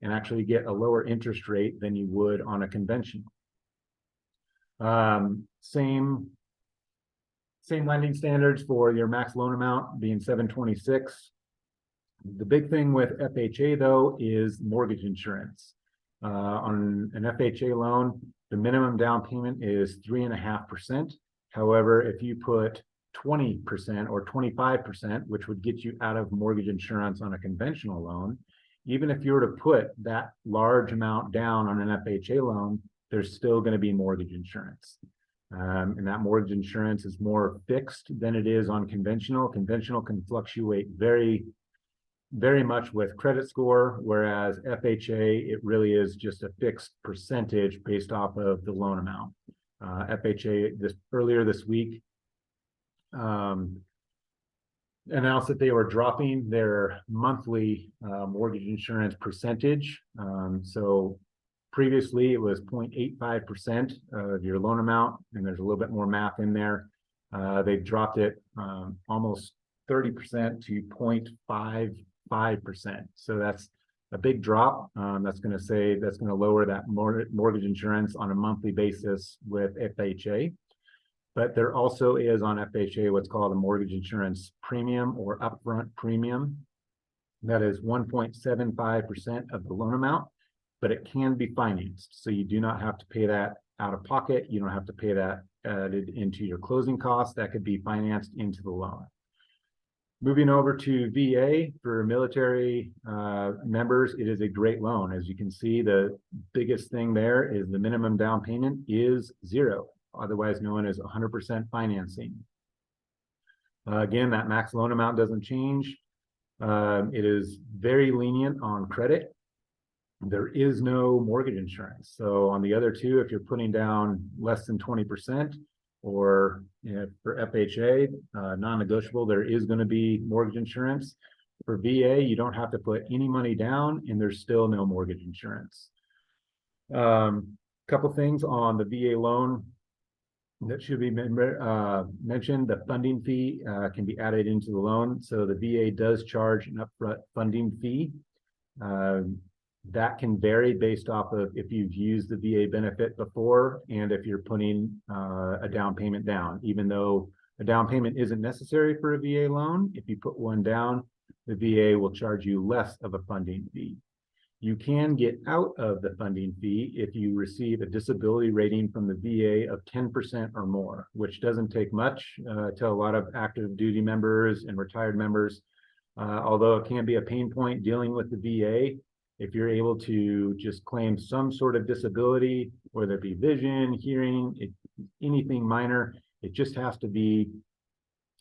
and actually get a lower interest rate than you would on a conventional. Same lending standards for your max loan amount being 726. The big thing with FHA though is mortgage insurance. On an FHA loan, the minimum down payment is 3.5%. However, if you put 20% or 25%, which would get you out of mortgage insurance on a conventional loan, even if you were to put that large amount down on an FHA loan, there's still going to be mortgage insurance. And that mortgage insurance is more fixed than it is on conventional. Conventional can fluctuate very, very much with credit score, whereas FHA, it really is just a fixed percentage based off of the loan amount. FHA earlier this week announced that they were dropping their monthly mortgage insurance percentage. So previously it was 0.85% of your loan amount, and there's a little bit more math in there. They've dropped it almost 30% to 0.55%. So that's a big drop. That's going to lower that mortgage insurance on a monthly basis with FHA. But there also is on FHA what's called a mortgage insurance premium or upfront premium. That is 1.75% of the loan amount, but it can be financed. So you do not have to pay that out of pocket. You don't have to pay that added into your closing costs. That could be financed into the loan. Moving over to VA for military members, it is a great loan. As you can see, the biggest thing there is the minimum down payment is 0, otherwise known as 100% financing. Again, that max loan amount doesn't change. It is very lenient on credit. There is no mortgage insurance. So on the other two, if you're putting down less than 20%, or for FHA, non-negotiable, there is going to be mortgage insurance. For VA, you don't have to put any money down, and there's still no mortgage insurance. Couple things on the VA loan that should be mentioned. The funding fee can be added into the loan. So the VA does charge an upfront funding fee. That can vary based off of if you've used the VA benefit before and if you're putting a down payment down. Even though a down payment isn't necessary for a VA loan, if you put one down, the VA will charge you less of a funding fee. You can get out of the funding fee if you receive a disability rating from the VA of 10% or more, which doesn't take much to a lot of active duty members and retired members. Although it can be a pain point dealing with the VA, if you're able to just claim some sort of disability, whether it be vision, hearing, anything minor, it just has to be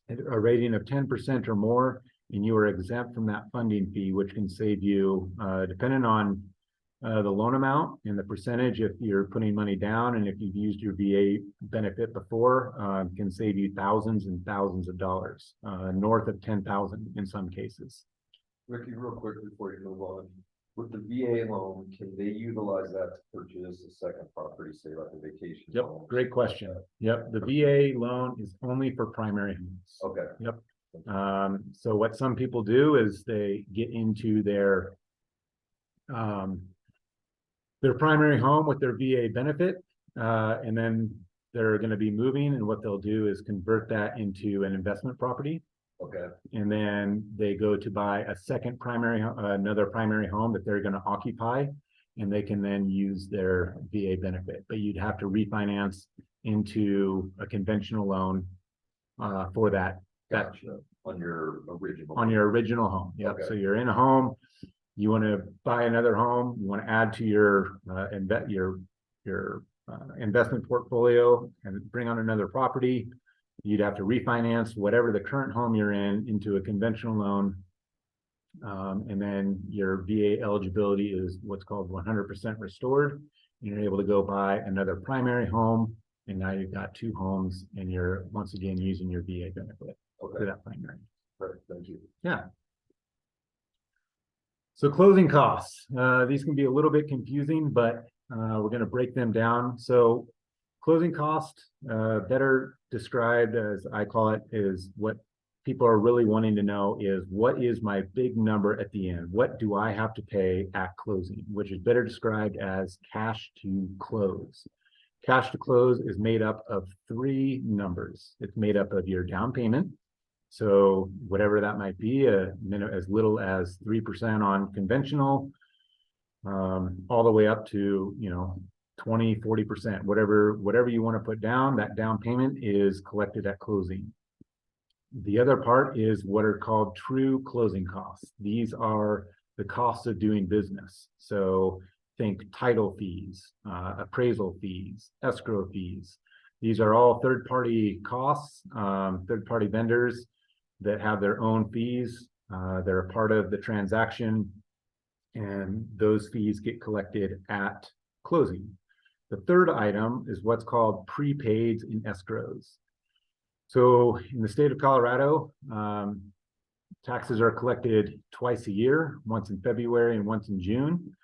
a rating of 10% or more, and you are exempt from that funding fee, which can save you, depending on the loan amount and the percentage, if you're putting money down and if you've used your VA benefit before, can save you thousands and thousands of dollars, north of 10,000 in some cases. Ricky, real quick before you move on, with the VA loan, can they utilize that to purchase a second property, say like a vacation Yep, home? great question. Yep, the VA loan is only for primary homes. Okay, So what some people do is they get into their primary home with their VA benefit, and then they're going to be moving, and what they'll do is convert that into an investment property, okay, and then they go to buy a second primary, another primary home that they're going to occupy, and they can then use their VA benefit. But you'd have to refinance into a conventional loan for that gotcha, on your original home. Yep. Okay. So you're in a home, you want to buy another home, you want to add to your investment portfolio and bring on another property. You'd have to refinance whatever the current home you're in into a conventional loan. And then your VA eligibility is what's called 100% restored. You're able to go buy another primary home, and now you've got two homes, and you're once again using your VA benefit for Okay, that primary. perfect, thank you. Yeah. So closing costs, these can be a little bit confusing, but we're going to break them down. So closing cost, better described as I call it, is what people are really wanting to know is, what is my big number at the end? What do I have to pay at closing, which is better described as cash to close. Cash to close is made up of three numbers. It's made up of your down payment. So whatever that might be, as little as 3% on conventional, all the way up to, 20, 40%, whatever you want to put down, that down payment is collected at closing. The other part is what are called true closing costs. These are the costs of doing business. So think title fees, appraisal fees, escrow fees. These are all third-party costs, third-party vendors that have their own fees. They're a part of the transaction, and those fees get collected at closing. The third item is what's called prepaids and escrows. So in the state of Colorado, taxes are collected twice a year, once in February and once in June,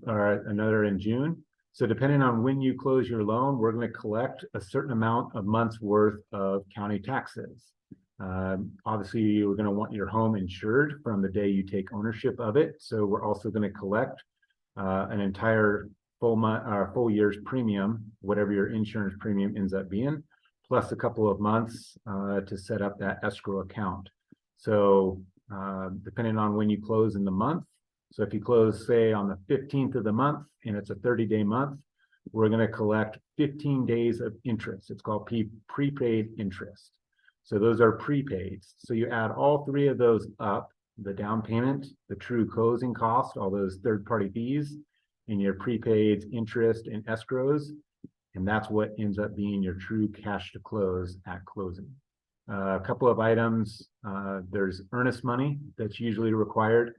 or another in June. So depending on when you close your loan, we're going to collect a certain amount of months worth of county taxes. Obviously, you're going to want your home insured from the day you take ownership of it. So we're also going to collect an entire full year's premium, whatever your insurance premium ends up being, plus a couple of months to set up that escrow account. So depending on when you close in the month, so if you close, say, on the 15th of the month, and it's a 30-day month, we're going to collect 15 days of interest. It's called prepaid interest. So those are prepaids. So you add all three of those up, the down payment, the true closing cost, all those third-party fees, and your prepaids, interest, and escrows, and that's what ends up being your true cash to close at closing. A couple of items, there's earnest money that's usually required.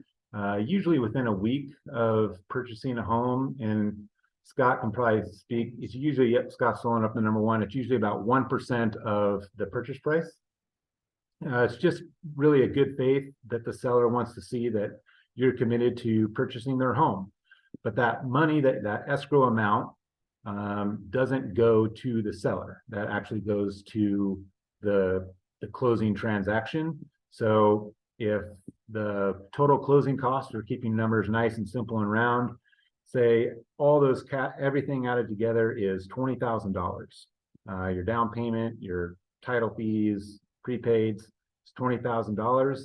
Usually within a week of purchasing a home, and Scott can probably speak, it's usually, yep, Scott's filling up the number one, it's usually about 1% of the purchase price. It's just really a good faith that the seller wants to see that you're committed to purchasing their home. But that money, that escrow amount, doesn't go to the seller. That actually goes to the closing transaction. So if the total closing costs, are keeping numbers nice and simple and round, say all those everything added together is $20,000. Your down payment, your title fees, prepaids, it's $20,000,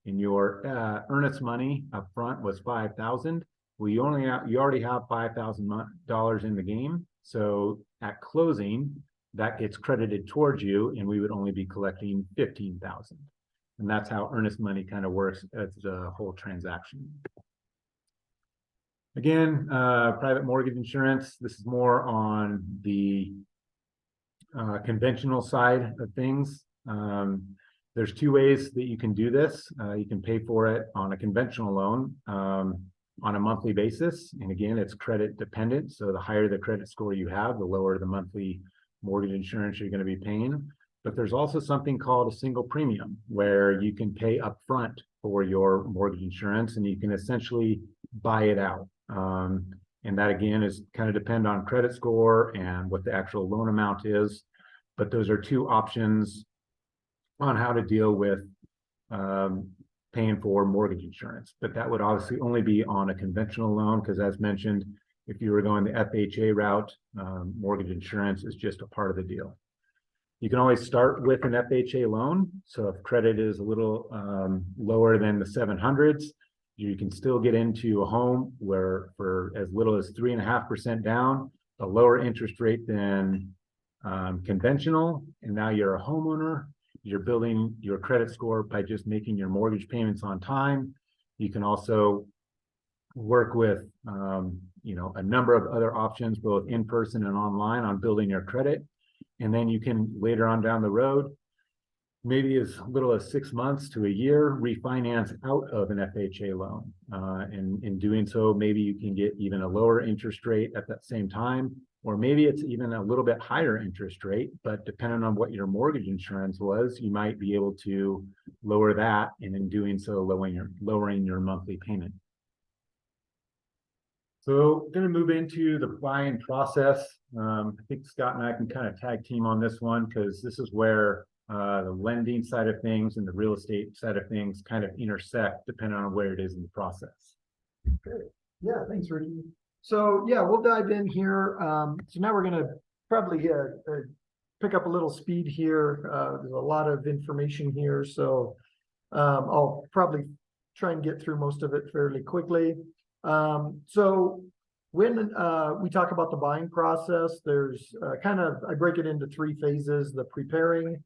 and your earnest money up front was $5,000. Well, you already have $5,000 in the game. So at closing, that gets credited towards you, and we would only be collecting $15,000. And that's how earnest money kind of works as the whole transaction. Again, private mortgage insurance, this is more on the conventional side of things. There's two ways that you can do this. You can pay for it on a conventional loan on a monthly basis. And again, it's credit dependent. So the higher the credit score you have, the lower the monthly mortgage insurance you're going to be paying. But there's also something called a single premium, where you can pay upfront for your mortgage insurance and you can essentially buy it out. And that again is kind of depend on credit score and what the actual loan amount is. But those are two options on how to deal with paying for mortgage insurance. But that would obviously only be on a conventional loan, because as mentioned, if you were going the FHA route, mortgage insurance is just a part of the deal. You can always start with an FHA loan. So if credit is a little lower than the 700s, you can still get into a home where for as little as 3.5% down, a lower interest rate than conventional. And now you're a homeowner. You're building your credit score by just making your mortgage payments on time. You can also work with a number of other options, both in person and online, on building your credit. And then you can later on down the road, maybe as little as 6 months to a year, refinance out of an FHA loan. And in doing so, maybe you can get even a lower interest rate at that same time, or maybe it's even a little bit higher interest rate, but depending on what your mortgage insurance was, you might be able to lower that, and in doing so, lowering your monthly payment. So I'm going to move into the buying process. I think Scott and I can kind of tag team on this one, because this is where the lending side of things and the real estate side of things kind of intersect depending on where it is in the process. Okay. Yeah, thanks, Ricky. So yeah, we'll dive in here. So now we're going to probably pick up a little speed here. There's a lot of information here, so I'll probably try and get through most of it fairly quickly. So when we talk about the buying process, there's I break it into 3 phases: the preparing,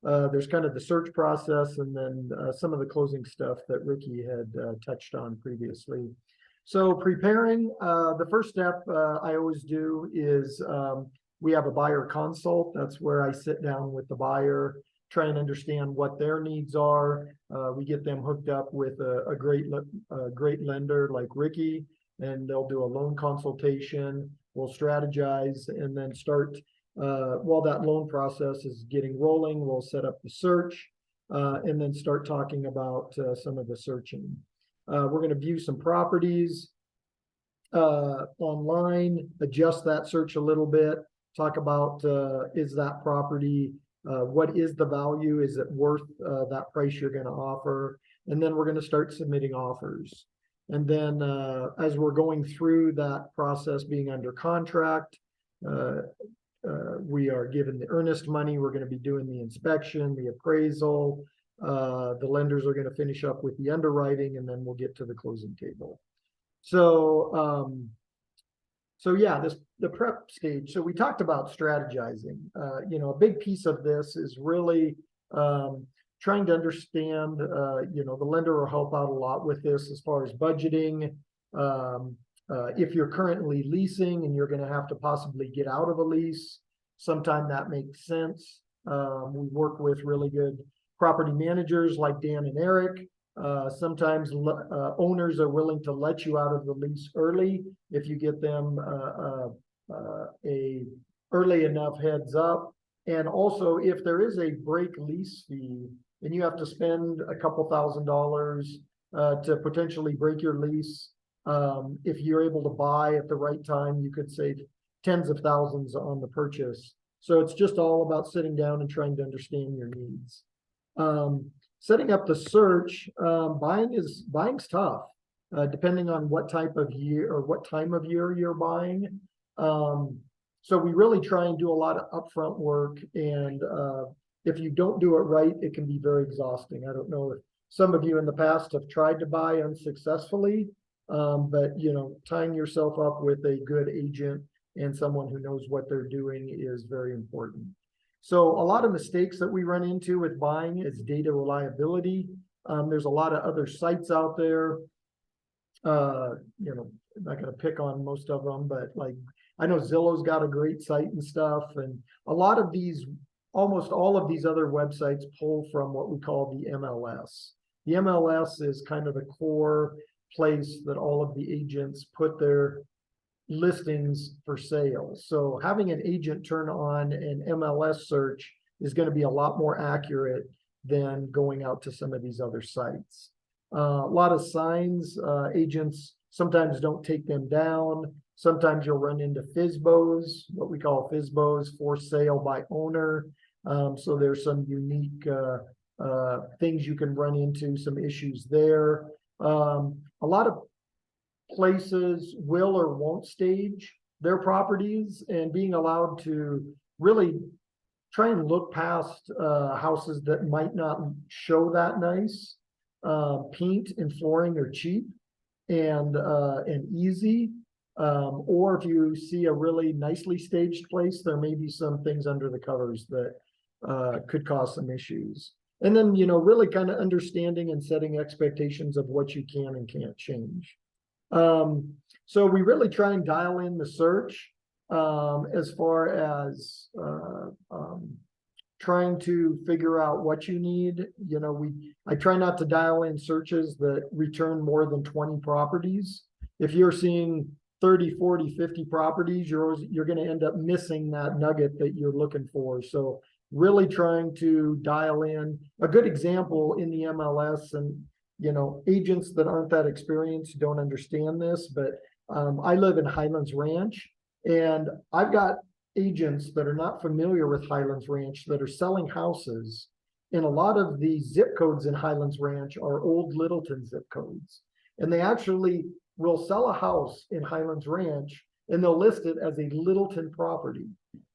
there's kind of the search process, and then some of the closing stuff that Ricky had touched on previously. So preparing, the first step I always do is we have a buyer consult. That's where I sit down with the buyer, try and understand what their needs are. We get them hooked up with a great lender like Ricky, and they'll do a loan consultation. We'll strategize, and then start, while that loan process is getting rolling, we'll set up the search, and then start talking about some of the searching. We're going to view some properties online, adjust that search a little bit, talk about is that property, what is the value, is it worth that price you're going to offer, and then we're going to start submitting offers. And then as we're going through that process, being under contract, we are given the earnest money. We're going to be doing the inspection, the appraisal. The lenders are going to finish up with the underwriting, and then we'll get to the closing table. So, yeah, the prep stage. So we talked about strategizing. A big piece of this is really trying to understand, the lender will help out a lot with this as far as budgeting. If you're currently leasing and you're going to have to possibly get out of a lease, sometime that makes sense. We work with really good property managers like Dan and Eric. Sometimes owners are willing to let you out of the lease early if you get them a early enough heads up. And also, if there is a break lease fee and you have to spend a couple $1,000s to potentially break your lease, if you're able to buy at the right time, you could save tens of thousands on the purchase. So it's just all about sitting down and trying to understand your needs. Setting up the search, buying's tough, depending on what type of year or what time of year you're buying. So we really try and do a lot of upfront work, and if you don't do it right, it can be very exhausting. I don't know if some of you in the past have tried to buy unsuccessfully, but tying yourself up with a good agent and someone who knows what they're doing is very important. So a lot of mistakes that we run into with buying is data reliability. There's a lot of other sites out there, I'm not gonna pick on most of them, but like, I know Zillow's got a great site and stuff, and a lot of these, almost all of these other websites pull from what we call the MLS. The MLS is kind of the core place that all of the agents put their listings for sale. So having an agent turn on an MLS search is going to be a lot more accurate than going out to some of these other sites. A lot of signs, agents sometimes don't take them down. Sometimes you'll run into FSBOs, what we call FSBOs, for sale by owner. So there's some unique things you can run into, some issues there. A lot of places will or won't stage their properties, and being allowed to really try and look past houses that might not show that nice. Paint and flooring are cheap and easy. Or if you see a really nicely staged place, there may be some things under the covers that could cause some issues. And then, you know, really kind of understanding and setting expectations of what you can and can't change. So we really try and dial in the search as far as trying to figure out what you need. You know, I try not to dial in searches that return more than 20 properties. If you're seeing 30, 40, 50 properties, you're going to end up missing that nugget that you're looking for. So really trying to dial in a good example in the MLS, and you know, agents that aren't that experienced don't understand this, but I live in Highlands Ranch, and I've got agents that are not familiar with Highlands Ranch that are selling houses, and a lot of the zip codes in Highlands Ranch are old Littleton zip codes, and they actually will sell a house in Highlands Ranch and they'll list it as a Littleton property.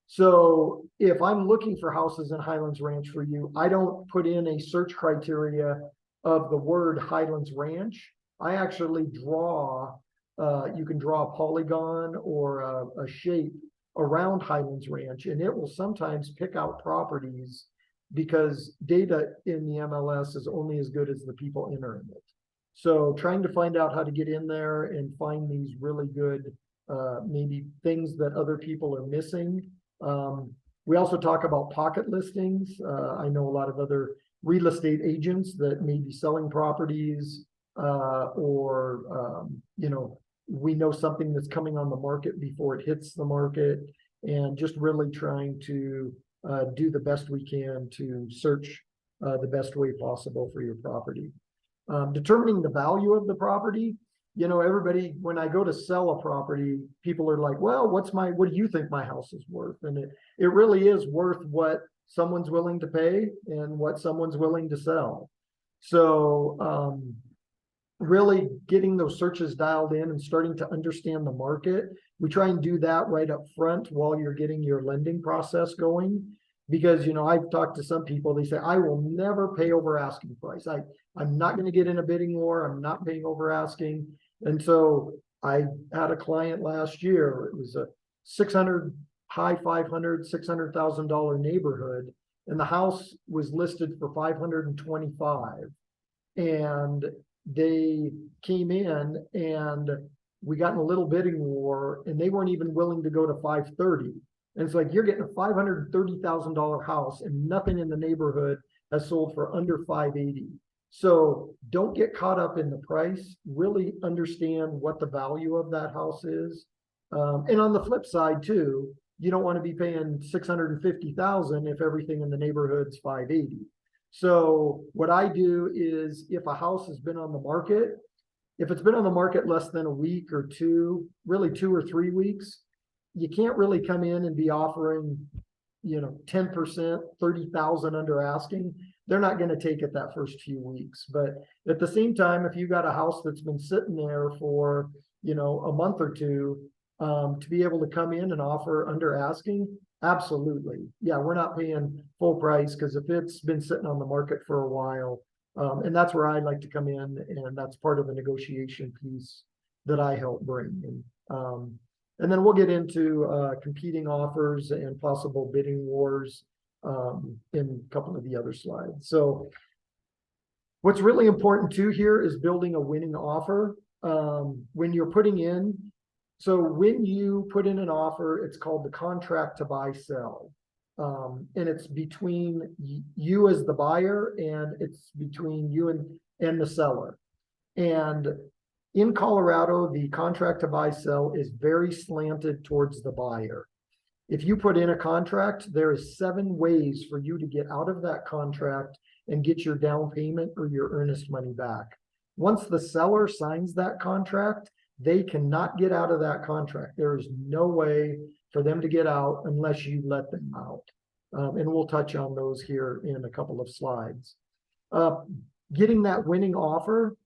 So if I'm looking for houses in Highlands Ranch for you, I don't put in a search criteria of the word Highlands Ranch. I actually draw, you can draw a polygon or a shape around Highlands Ranch, and it will sometimes pick out properties because data in the MLS is only as good as the people entering it. So trying to find out how to get in there and find these really good, maybe things that other people are missing. We also talk about pocket listings. I know a lot of other real estate agents that may be selling properties, or you know, we know something that's coming on the market before it hits the market, and just really trying to do the best we can to search the best way possible for your property. Determining the value of the property. You know, everybody, when I go to sell a property, people are like, well, what do you think my house is worth? And it really is worth what someone's willing to pay and what someone's willing to sell. So really getting those searches dialed in and starting to understand the market. We try and do that right up front while you're getting your lending process going. Because, you know, I've talked to some people, they say, I will never pay over asking price. I'm not going to get in a bidding war. I'm not paying over asking. And so I had a client last year. It was a high 500, $600,000 neighborhood. And the house was listed for 525. And they came in and we got in a little bidding war, and they weren't even willing to go to 530. And it's like, you're getting a $530,000 house and nothing in the neighborhood has sold for under 580. So don't get caught up in the price, really understand what the value of that house is. And on the flip side too, you don't want to be paying $650,000 if everything in the neighborhood's 580. So what I do is, if a house has been on the market, if it's been on the market less than a week or two, really 2 or 3 weeks, you can't really come in and be offering, you know, 10%, 30,000 under asking. They're not going to take it that first few weeks. But at the same time, if you got a house that's been sitting there for, you know, a month or two, to be able to come in and offer under asking, absolutely. Yeah, we're not paying full price, because if it's been sitting on the market for a while, and that's where I like to come in, and that's part of the negotiation piece that I help bring. And then we'll get into competing offers and possible bidding wars in a couple of the other slides. So what's really important too here is building a winning offer. when you're putting in, so when you put in an offer, it's called the contract to buy sell. And it's between you as the buyer, and it's between you and the seller. And in Colorado, the contract to buy sell is very slanted towards the buyer. If you put in a contract, there is 7 ways for you to get out of that contract and get your down payment or your earnest money back. Once the seller signs that contract, they cannot get out of that contract. There is no way for them to get out unless you let them out. And we'll touch on those here in a couple of slides. Getting that winning offer,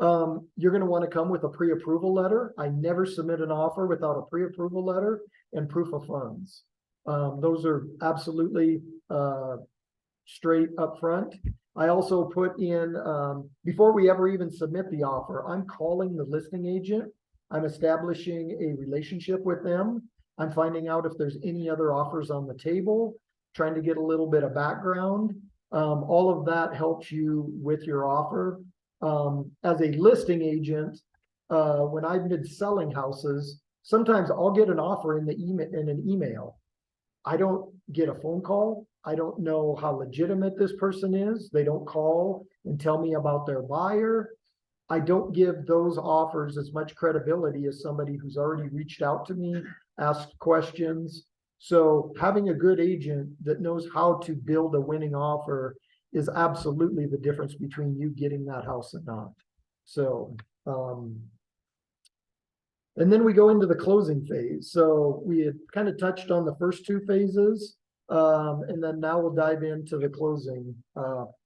you're going to want to come with a pre-approval letter. I never submit an offer without a pre-approval letter and proof of funds. Those are absolutely straight up front. I also put in, before we ever even submit the offer, I'm calling the listing agent. I'm establishing a relationship with them. I'm finding out if there's any other offers on the table, trying to get a little bit of background. All of that helps you with your offer. As a listing agent, when I've been selling houses, sometimes I'll get an offer in an email. I don't get a phone call. I don't know how legitimate this person is. They don't call and tell me about their buyer. I don't give those offers as much credibility as somebody who's already reached out to me, asked questions. So having a good agent that knows how to build a winning offer is absolutely the difference between you getting that house and not. So, and then we go into the closing phase. So we had kind of touched on the first 2 phases. And then now we'll dive into the closing.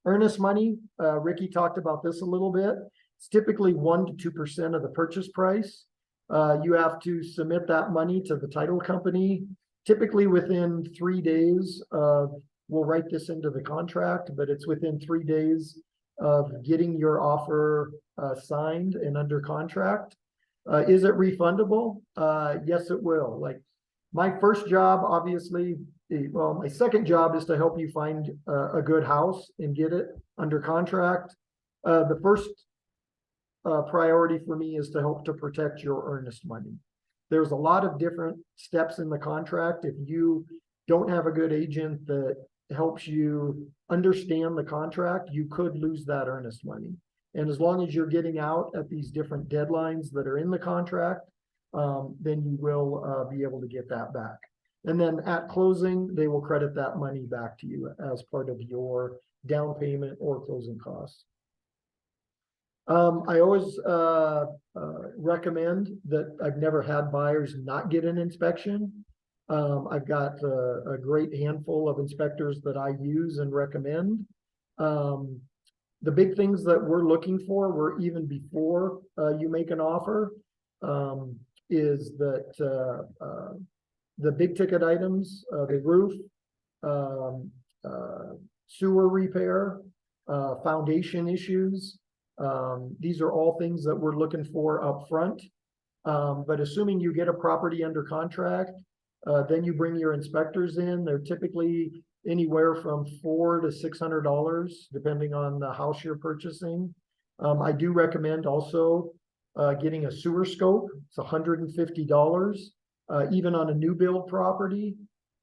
Earnest money, Ricky talked about this a little bit. It's typically 1 to 2% of the purchase price. You have to submit that money to the title company. Typically within 3 days, we'll write this into the contract, but it's within 3 days of getting your offer signed and under contract. Is it refundable? Yes, it will. Like my first job, obviously, well, my second job is to help you find a good house and get it under contract. The first priority for me is to help to protect your earnest money. There's a lot of different steps in the contract. If you don't have a good agent that helps you understand the contract, you could lose that earnest money. And as long as you're getting out at these different deadlines that are in the contract, then you will be able to get that back. And then at closing, they will credit that money back to you as part of your down payment or closing costs. I always recommend that I've never had buyers not get an inspection. I've got a great handful of inspectors that I use and recommend. The big things that we're looking for, were even before you make an offer, is that the big ticket items, the roof, sewer repair, foundation issues. These are all things that we're looking for up front. But assuming you get a property under contract, then you bring your inspectors in. They're typically anywhere from $400 to $600, depending on the house you're purchasing. I do recommend also getting a sewer scope. It's $150, even on a new build property.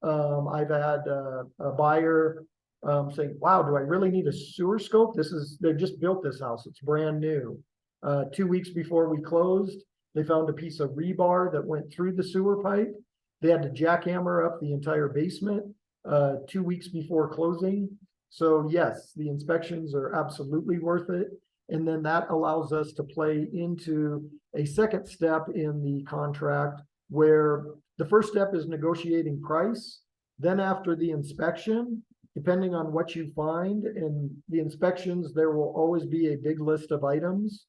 I've had a buyer saying, wow, do I really need a sewer scope? They've just built this house. It's brand new. 2 weeks before we closed, they found a piece of rebar that went through the sewer pipe. They had to jackhammer up the entire basement 2 weeks before closing. So yes, the inspections are absolutely worth it. And then that allows us to play into a second step in the contract, where the first step is negotiating price. Then after the inspection, depending on what you find in the inspections, there will always be a big list of items.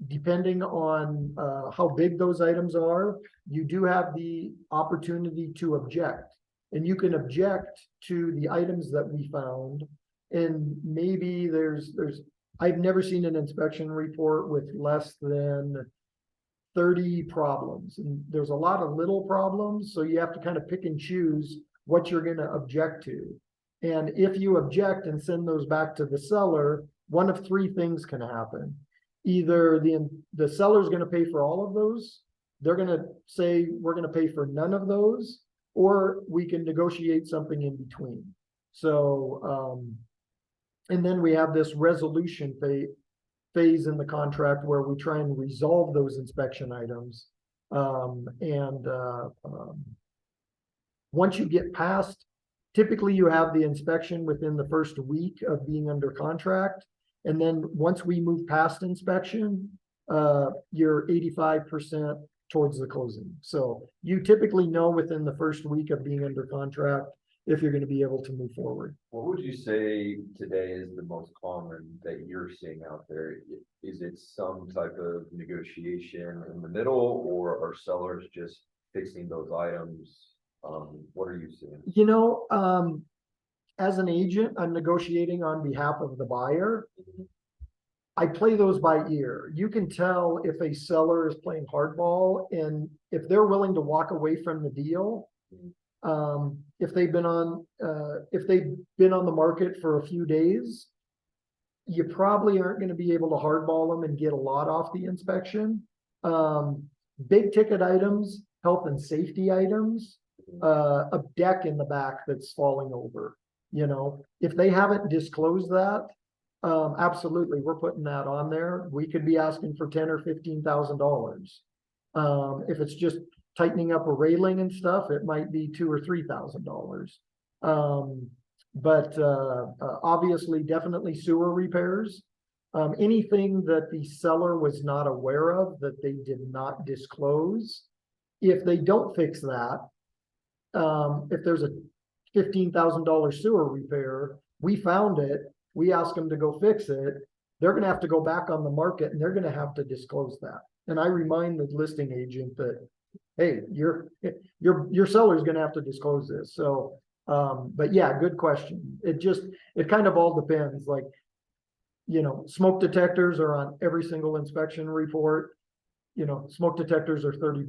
Depending on how big those items are, you do have the opportunity to object. And you can object to the items that we found. And maybe I've never seen an inspection report with less than 30 problems. And there's a lot of little problems. So you have to kind of pick and choose what you're going to object to. And if you object and send those back to the seller, one of 3 things can happen. either the seller's gonna pay for all of those, they're gonna say, we're gonna pay for none of those, or we can negotiate something in between. So, and then we have this resolution phase in the contract where we try and resolve those inspection items. Once you get past, typically you have the inspection within the first week of being under contract. And then once we move past inspection, you're 85% towards the closing. So you typically know within the first week of being under contract if you're going to be able to move forward. What would you say today is the most common that you're seeing out there? Is it some type of negotiation in the middle, or are sellers just fixing those items? What are you seeing? You know, as an agent, I'm negotiating on behalf of the buyer. I play those by ear. You can tell if a seller is playing hardball, and if they're willing to walk away from the deal. If they've been on the market for a few days, you probably aren't going to be able to hardball them and get a lot off the inspection. Big ticket items, health and safety items, a deck in the back that's falling over. You know, if they haven't disclosed that, absolutely, we're putting that on there. We could be asking for $10,000 or $15,000. If it's just tightening up a railing and stuff, it might be $2,000 or $3,000. But obviously, definitely sewer repairs. Anything that the seller was not aware of that they did not disclose. If they don't fix that, if there's a $15,000 sewer repair, we found it, we ask them to go fix it, they're going to have to go back on the market and they're going to have to disclose that. And I remind the listing agent that, hey, your seller's going to have to disclose this. So, but yeah, good question. It kind of all depends. Like, you know, smoke detectors are on every single inspection report. You know, smoke detectors are $30.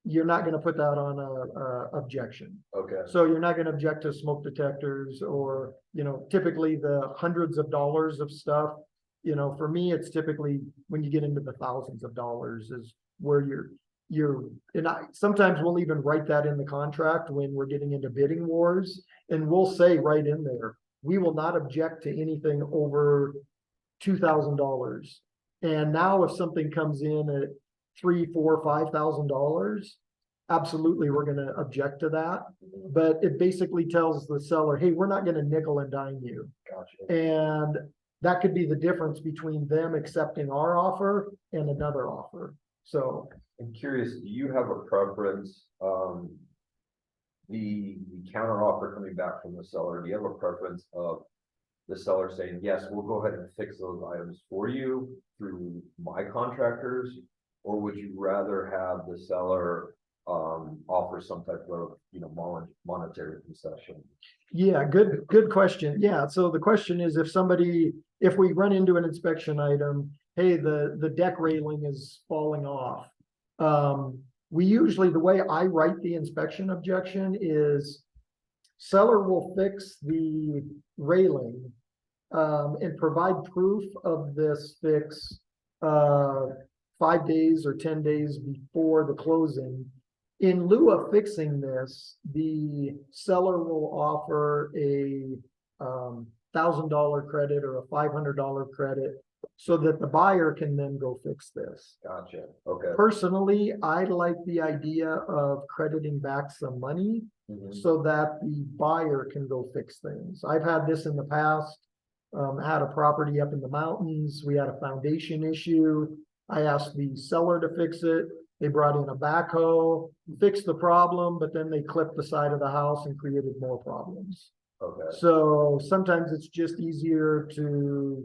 You're not going to put that on a objection. Okay. So you're not going to object to smoke detectors, or, you know, typically the hundreds of dollars of stuff, you know, for me, it's typically when you get into the thousands of dollars is where sometimes we'll even write that in the contract when we're getting into bidding wars, and we'll say right in there, we will not object to anything over $2,000. And now if something comes in at $3,000, $4,000, $5,000, absolutely, we're going to object to that. But it basically tells the seller, hey, we're not going to nickel and dime you. Gotcha. And that could be the difference between them accepting our offer and another offer. So I'm curious, do you have a preference, the counter offer coming back from the seller, do you have a preference of the seller saying, yes, we'll go ahead and fix those items for you through my contractors? Or would you rather have the seller offer some type of, you know, monetary concession? yeah, good question. Yeah, so the question is, if we run into an inspection item, hey, the deck railing is falling off. We usually, the way I write the inspection objection is seller will fix the railing and provide proof of this fix 5 days or 10 days before the closing. In lieu of fixing this, the seller will offer a $1,000 credit or a $500 credit so that the buyer can then go fix this. Gotcha. Okay. Personally, I like the idea of crediting back some money so that the buyer can go fix things. I've had this in the past. I had a property up in the mountains. We had a foundation issue. I asked the seller to fix it. They brought in a backhoe, fixed the problem, but then they clipped the side of the house and created more problems. Okay. So sometimes it's just easier to,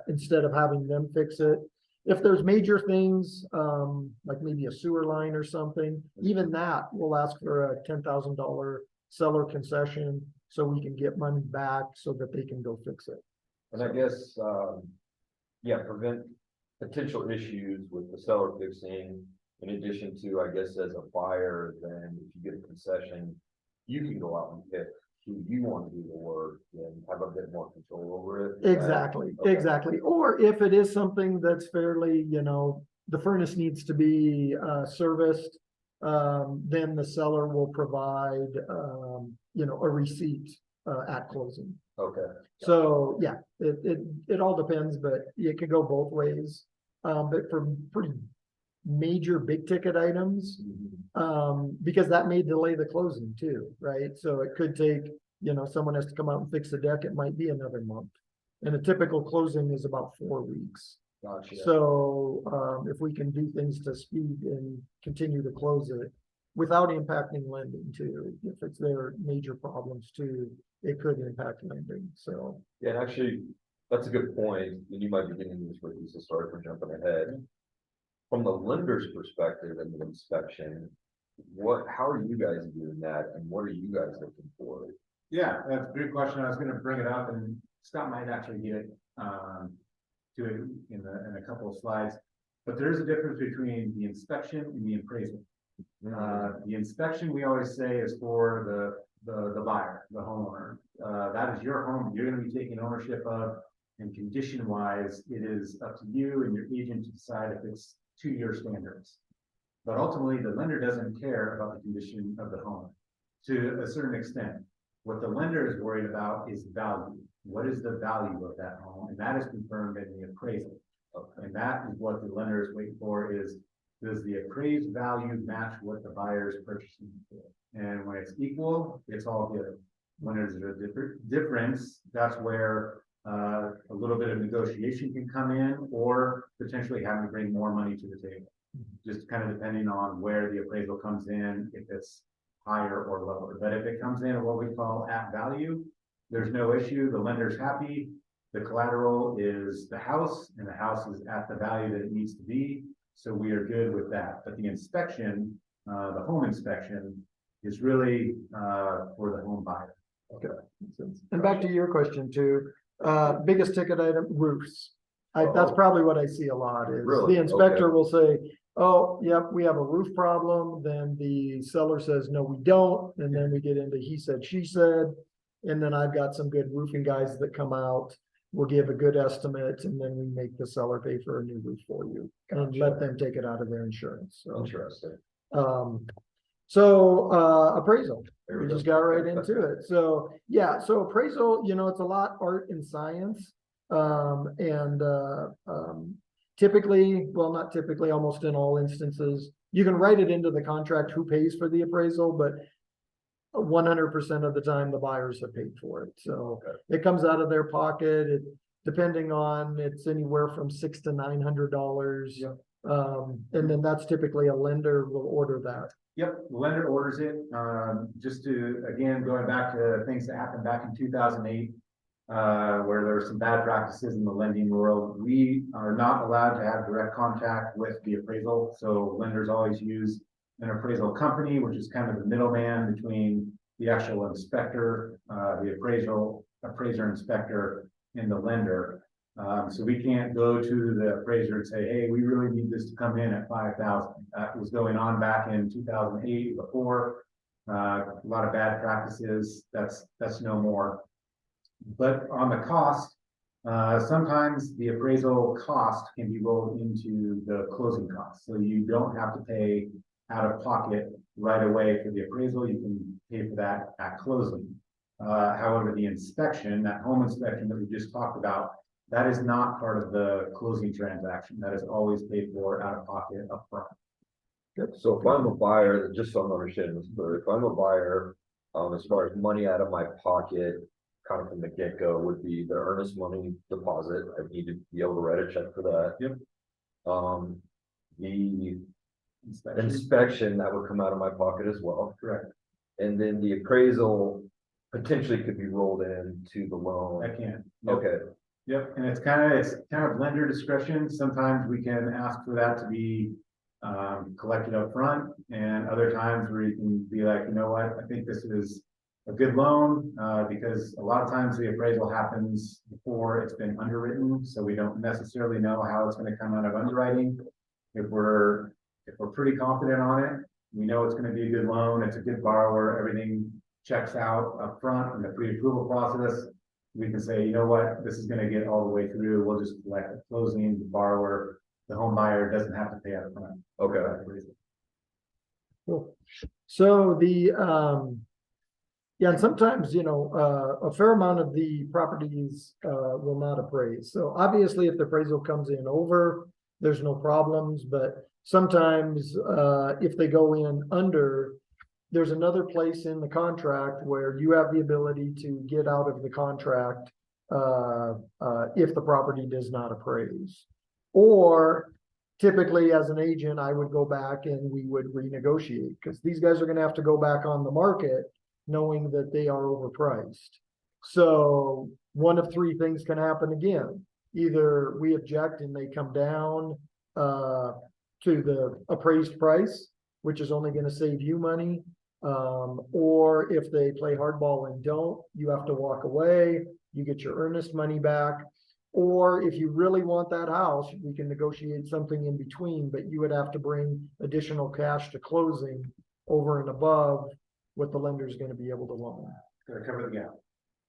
instead of having them fix it. If there's major things, like maybe a sewer line or something, even that, we'll ask for a $10,000 seller concession so we can get money back so that they can go fix it. And I guess, yeah, prevent potential issues with the seller fixing, in addition to, I guess, as a buyer, then if you get a concession, you can go out and pick who you want to do the work and have a bit more control over it. Exactly, Okay. exactly. Or if it is something that's fairly, the furnace needs to be serviced, then the seller will provide, a receipt at closing. Okay, So, yeah, it all depends, but it could go both ways. But for pretty major big ticket items, because that may delay the closing too, right? So it could take, someone has to come out and fix the deck, it might be another month. And a typical closing is about 4 weeks. gotcha. So, if we can do things to speed and continue to close it without impacting lending too, if it's their major problems too, it could impact lending, so. Yeah, and actually, that's a good point, and you might be getting this with you, so sorry for jumping ahead. From the lender's perspective and the inspection, how are you guys doing that, and what are you guys looking for? Yeah, that's a great question. I was gonna bring it up and Scott might actually get to it in a couple of slides. But there is a difference between the inspection and the appraisal. The inspection, we always say, is for the buyer, the homeowner. That is your home, you're gonna be taking ownership of, and condition wise, it is up to you and your agent to decide if it's to your standards. But ultimately, the lender doesn't care about the condition of the home to a certain extent. What the lender is worried about is value. What is the value of that home? And that is confirmed in the appraisal. And that is what the lender is waiting for is, does the appraised value match what the buyer is purchasing for? And when it's equal, it's all good. When there's a difference, that's where a little bit of negotiation can come in, or potentially having to bring more money to the table. Just kind of depending on where the appraisal comes in, if it's higher or lower. But if it comes in at what we call at value, there's no issue. The lender's happy. The collateral is the house, and the house is at the value that it needs to be. So we are good with that. But the inspection, the home inspection, is really for the home buyer. Okay. And back to your question too, biggest ticket item, roofs. That's probably what I see a lot is Really? the inspector will say, oh, yep, we have a roof problem. Then the seller says, no, we don't. And then we get into he said, she said. And then I've got some good roofing guys that come out, will give a good estimate, and then we make the seller pay for a new roof for you and let them take it out of their insurance. So, Interesting. appraisal. There We we just go. got right into it. So, yeah, so appraisal, it's a lot art and science. Typically, well, not typically, almost in all instances, you can write it into the contract who pays for the appraisal, but 100% of the time the buyers have paid for it. So it comes out of their pocket. Depending on, it's anywhere from $600 to $900. Yep. And then that's typically a lender will order that. Yep, the lender orders it. Just to, again, going back to things that happened back in 2008, where there were some bad practices in the lending world. We are not allowed to have direct contact with the appraisal. So lenders always use an appraisal company, which is kind of the middleman between the actual inspector, the appraiser inspector, and the lender. So we can't go to the appraiser and say, hey, we really need this to come in at 5,000. That was going on back in 2008 before. A lot of bad practices. That's no more. But on the cost, sometimes the appraisal cost can be rolled into the closing costs. So you don't have to pay out of pocket right away for the appraisal. You can pay for that at closing. However, the inspection, that home inspection that we just talked about, that is not part of the closing transaction. That is always paid for out of pocket upfront. So if I'm a buyer, just so I'm understanding this, but if I'm a buyer, as far as money out of my pocket, kind of from the get-go would be the earnest money deposit. I need to be able to write a check for that. Yep. The inspection that would come out of my pocket as well. Correct. And then the appraisal potentially could be rolled into the loan. I can. Yep. Okay, Yep, and it's kind of lender discretion. Sometimes we can ask for that to be collected up front, and other times where you can be like, you know what, I think this is a good loan, because a lot of times the appraisal happens before it's been underwritten, so we don't necessarily know how it's going to come out of underwriting. If we're pretty confident on it, we know it's going to be a good loan, it's a good borrower, everything checks out up front in the pre-approval process, we can say, you know what, this is gonna get all the way through, we'll just collect the closing, the borrower, the home buyer doesn't have to pay up front. Okay. Cool. So yeah, and sometimes, a fair amount of the properties, will not appraise. So obviously, if the appraisal comes in over, there's no problems, but sometimes, if they go in under, there's another place in the contract where you have the ability to get out of the contract, if the property does not appraise. Or typically, as an agent, I would go back and we would renegotiate, because these guys are gonna have to go back on the market knowing that they are overpriced. So one of three things can happen again. Either we object and they come down to the appraised price, which is only gonna save you money. Or if they play hardball and don't, you have to walk away, you get your earnest money back. Or if you really want that house, we can negotiate something in between, but you would have to bring additional cash to closing over and above what the lender is going to be able to loan To cover the gap.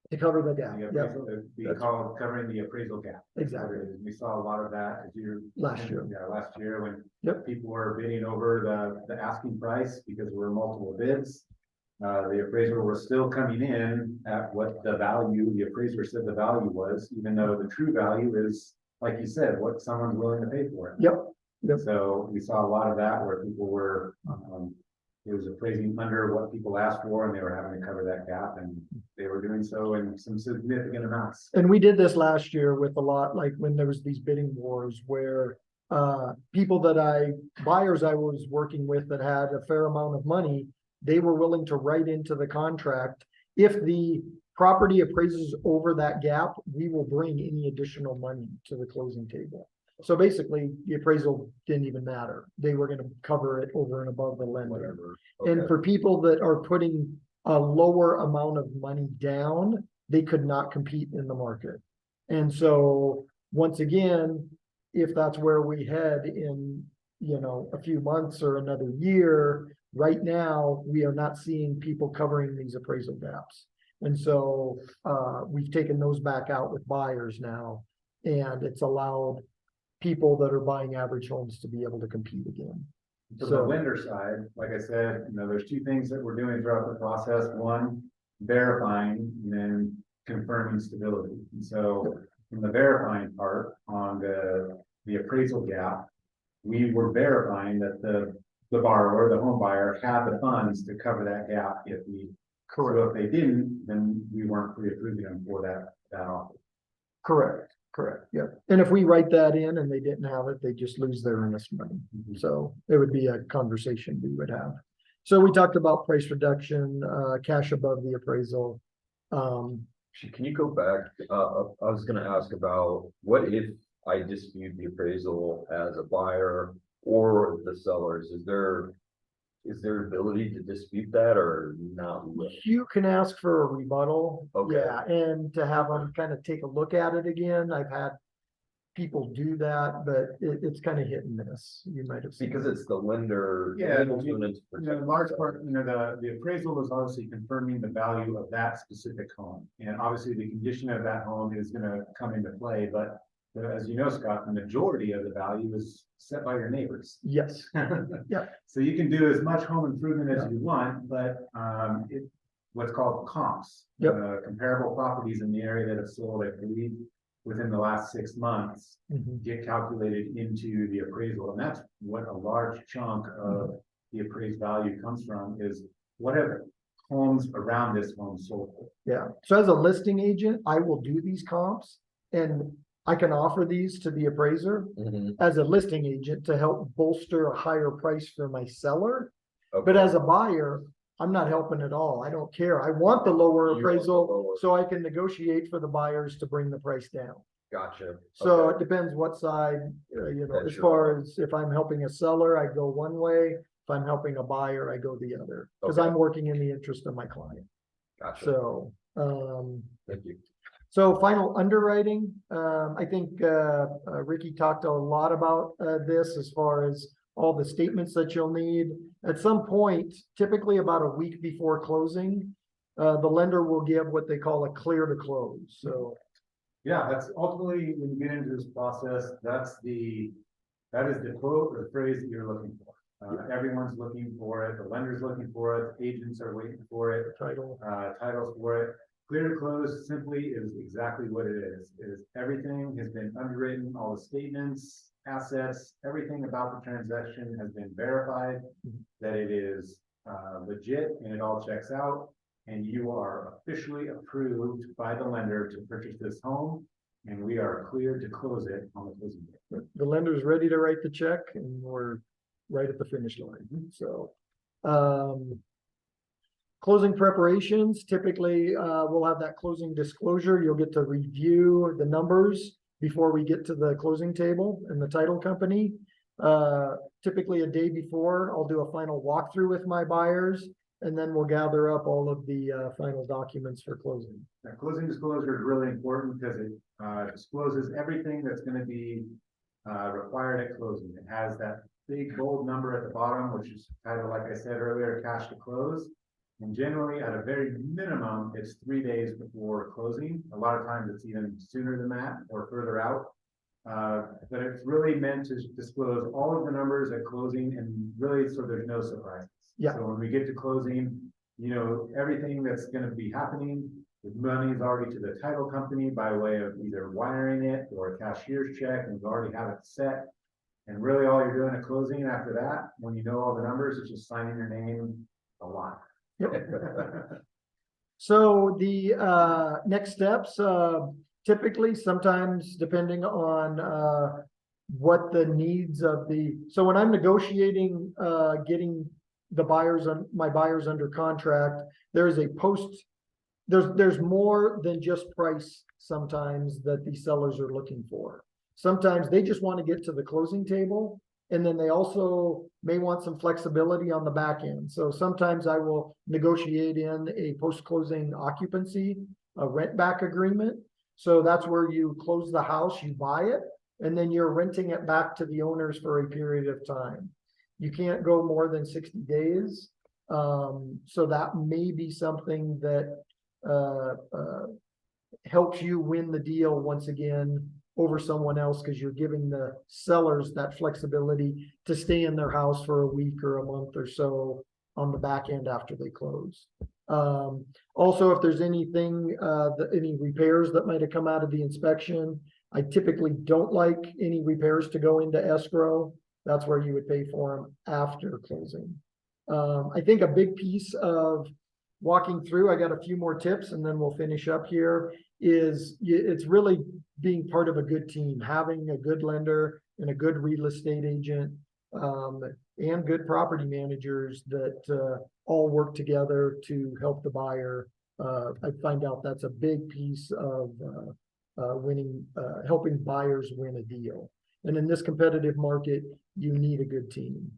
to cover the gap. The Yep, appraisal, it'd be called covering the appraisal gap. exactly. We saw a lot of that as you. Last year. Yeah, last year when. Yep. People were bidding over the asking price because there were multiple bids. The appraiser was still coming in at what the value, the appraiser said the value was, even though the true value is, like you said, what someone's willing to pay for it. Yep. Yep. So we saw a lot of that where people were, it was appraising under what people asked for and they were having to cover that gap, and they were doing so in some significant amounts. And we did this last year with a lot, like when there was these bidding wars where buyers I was working with that had a fair amount of money, they were willing to write into the contract, if the property appraises over that gap, we will bring any additional money to the closing table. So basically, the appraisal didn't even matter. They were gonna cover it over and above the lender. Whatever. And Okay. for people that are putting a lower amount of money down, they could not compete in the market. And so, once again, if that's where we head in, a few months or another year, right now, we are not seeing people covering these appraisal gaps. And so, we've taken those back out with buyers now, and it's allowed people that are buying average homes to be able to compete again. From the So- lender side, like I said, there's two things that we're doing throughout the process. One, verifying and then confirming stability. And so from the verifying part on the appraisal gap, we were verifying that the borrower, the home buyer, had the funds to cover that gap if so if they didn't, then we weren't pre-approving them for that offer. Correct, yeah. And if we write that in and they didn't have it, they just lose their earnest money. So it would be a conversation we would have. So we talked about price reduction, cash above the appraisal. Can you go back? I was gonna ask about, what if I dispute the appraisal as a buyer or the sellers? Is there ability to dispute that or not? Really? You can ask for a rebuttal. Okay. Yeah, and to have them kind of take a look at it again. I've had people do that, but it's kind of hit and miss. You might have seen. Because it's the lender. Yeah, legal doing it to protect In large themselves. part, the appraisal is obviously confirming the value of that specific home. And obviously the condition of that home is gonna come into play, but as you know, Scott, the majority of the value is set by your neighbors. Yes, So you can do as much home improvement as you want, but what's called comps. Yep. Comparable properties in the area that have sold, I believe, within the last 6 months Mhm. get calculated into the appraisal. And that's what a large chunk of the appraised value comes from, is what have homes around this home sold for? Yeah. So as a listing agent, I will do these comps and I can offer these to the appraiser Mhm. as a listing agent to help bolster a higher price for my seller. But Okay. as a buyer, I'm not helping at all. I don't care. I want the lower You want the appraisal lower. so I can negotiate for the buyers to bring the price down. Gotcha. So Okay. it depends what side, That's as your far call. as if I'm helping a seller, I go one way. If I'm helping a buyer, I go the other, because Okay. I'm working in the interest of my client. Gotcha. So, Thank you. so final underwriting, I think, Ricky talked a lot about, this as far as all the statements that you'll need. At some point, typically about a week before closing, the lender will give what they call a clear to close, so. Yeah, that's ultimately, when you get into this process, that is the quote or the phrase that you're looking for. Everyone's looking for it, the lender's looking for it, agents are waiting for it, Title. titles for it. Clear to close simply is exactly what it is everything has been underwritten, all the statements, assets, everything about the transaction has been verified, that it is legit and it all checks out. And you are officially approved by the lender to purchase this home, and we are cleared to close it on the closing date. The lender's ready to write the check and we're right at the finish line, so. Closing preparations, typically, we'll have that closing disclosure. You'll get to review the numbers before we get to the closing table and the title company. Typically a day before, I'll do a final walkthrough with my buyers, and then we'll gather up all of the final documents for closing. That closing disclosure is really important because it discloses everything that's going to be required at closing. It has that big bold number at the bottom, which is titled, like I said earlier, cash to close. And generally, at a very minimum, it's 3 days before closing. A lot of times it's even sooner than that or further out. But it's really meant to disclose all of the numbers at closing, and really so there's no surprises. Yeah. So when we get to closing, you know, everything that's going to be happening, the money is already to the title company by way of either wiring it or a cashier's check, and you already have it set. And really all you're doing at closing after that, when you know all the numbers, is just signing your name a lot. So the next steps, typically, sometimes depending on what the needs of so when I'm negotiating, getting the my buyers under contract, there is a there's more than just price sometimes that the sellers are looking for. Sometimes they just want to get to the closing table, and then they also may want some flexibility on the back end. So sometimes I will negotiate in a post-closing occupancy, a rent back agreement. So that's where you close the house, you buy it, and then you're renting it back to the owners for a period of time. You can't go more than 60 days. So that may be something that helps you win the deal once again over someone else, because you're giving the sellers that flexibility to stay in their house for a week or a month or so on the back end after they close. Also, if there's anything, any repairs that might have come out of the inspection, I typically don't like any repairs to go into escrow. That's where you would pay for them after closing. I think a big piece of walking through, I got a few more tips and then we'll finish up here, is it's really being part of a good team, having a good lender and a good real estate agent, and good property managers that all work together to help the buyer. I find out that's a big piece of helping buyers win a deal. And in this competitive market, you need a good team.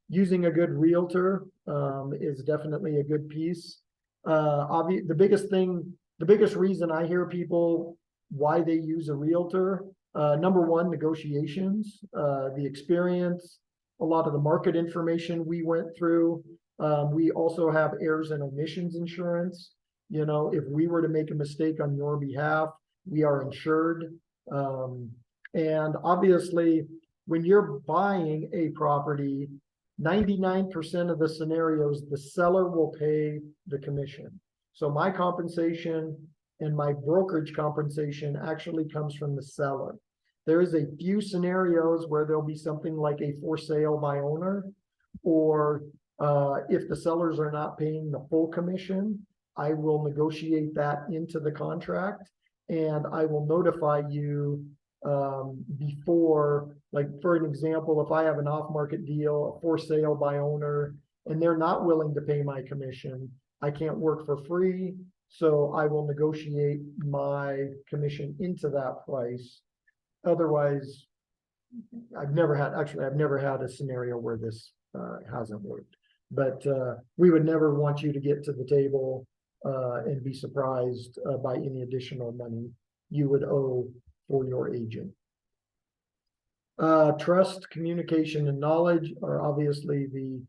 Using a good realtor is definitely a good piece. The biggest reason I hear people why they use a realtor, number one, negotiations, the experience, a lot of the market information we went through. We also have errors and omissions insurance. You know, if we were to make a mistake on your behalf, we are insured. And obviously, when you're buying a property, 99% of the scenarios, the seller will pay the commission. So my compensation and my brokerage compensation actually comes from the seller. There is a few scenarios where there'll be something like a for sale by owner, or if the sellers are not paying the full commission, I will negotiate that into the contract, and I will notify you before, like for an example, if I have an off-market deal, a for sale by owner, and they're not willing to pay my commission, I can't work for free. So I will negotiate my commission into that price. Otherwise, I've never had a scenario where this hasn't worked. But we would never want you to get to the table and be surprised by any additional money you would owe for your agent. Trust, communication, and knowledge are obviously the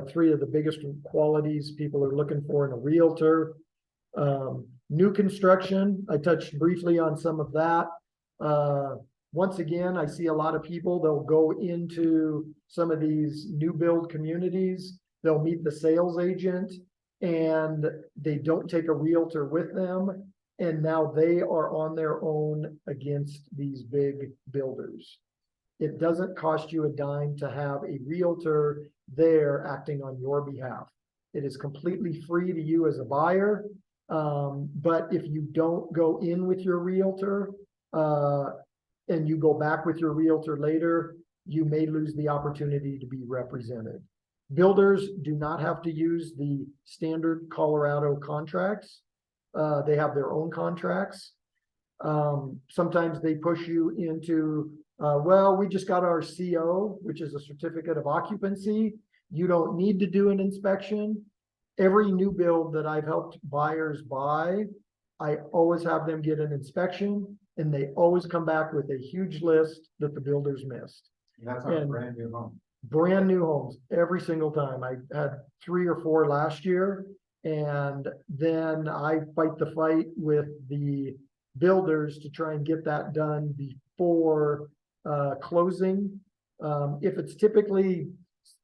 three of the biggest qualities people are looking for in a realtor. New construction, I touched briefly on some of that. Once again, I see a lot of people, they'll go into some of these new build communities, they'll meet the sales agent, and they don't take a realtor with them, and now they are on their own against these big builders. It doesn't cost you a dime to have a realtor there acting on your behalf. It is completely free to you as a buyer. But if you don't go in with your realtor, and you go back with your realtor later, you may lose the opportunity to be represented. Builders do not have to use the standard Colorado contracts. They have their own contracts. Sometimes they push you into, well, we just got our CO, which is a certificate of occupancy. You don't need to do an inspection. Every new build that I've helped buyers buy, I always have them get an inspection, and they always come back with a huge list that the builders missed. That's on a And brand new home. brand new homes every single time. I had 3 or 4 last year, and then I fight the fight with the builders to try and get that done before closing. If it's typically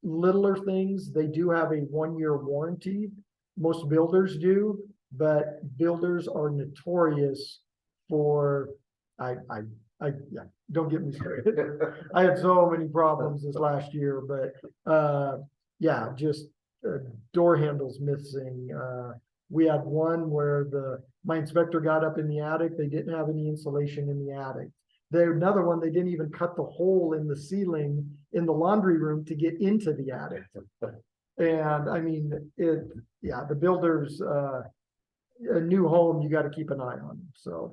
littler things, they do have a 1-year warranty. Most builders do, but builders are notorious for, yeah, don't get me started. I had so many problems this last year, but yeah, just door handles missing. We had one where my inspector got up in the attic. They didn't have any insulation in the attic. Another one, they didn't even cut the hole in the ceiling in the laundry room to get into the attic. And I mean, yeah, the builders, a new home, you got to keep an eye on. So,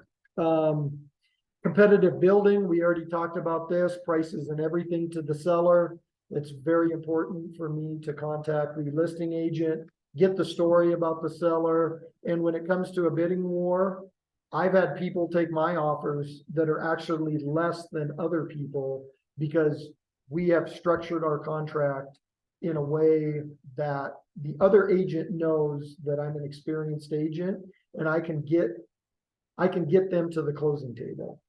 competitive building, we already talked about this, prices and everything to the seller. It's very important for me to contact the listing agent, get the story about the seller. And when it comes to a bidding war, I've had people take my offers that are actually less than other people because we have structured our contract in a way that the other agent knows that I'm an experienced agent, and I can get them to the closing table.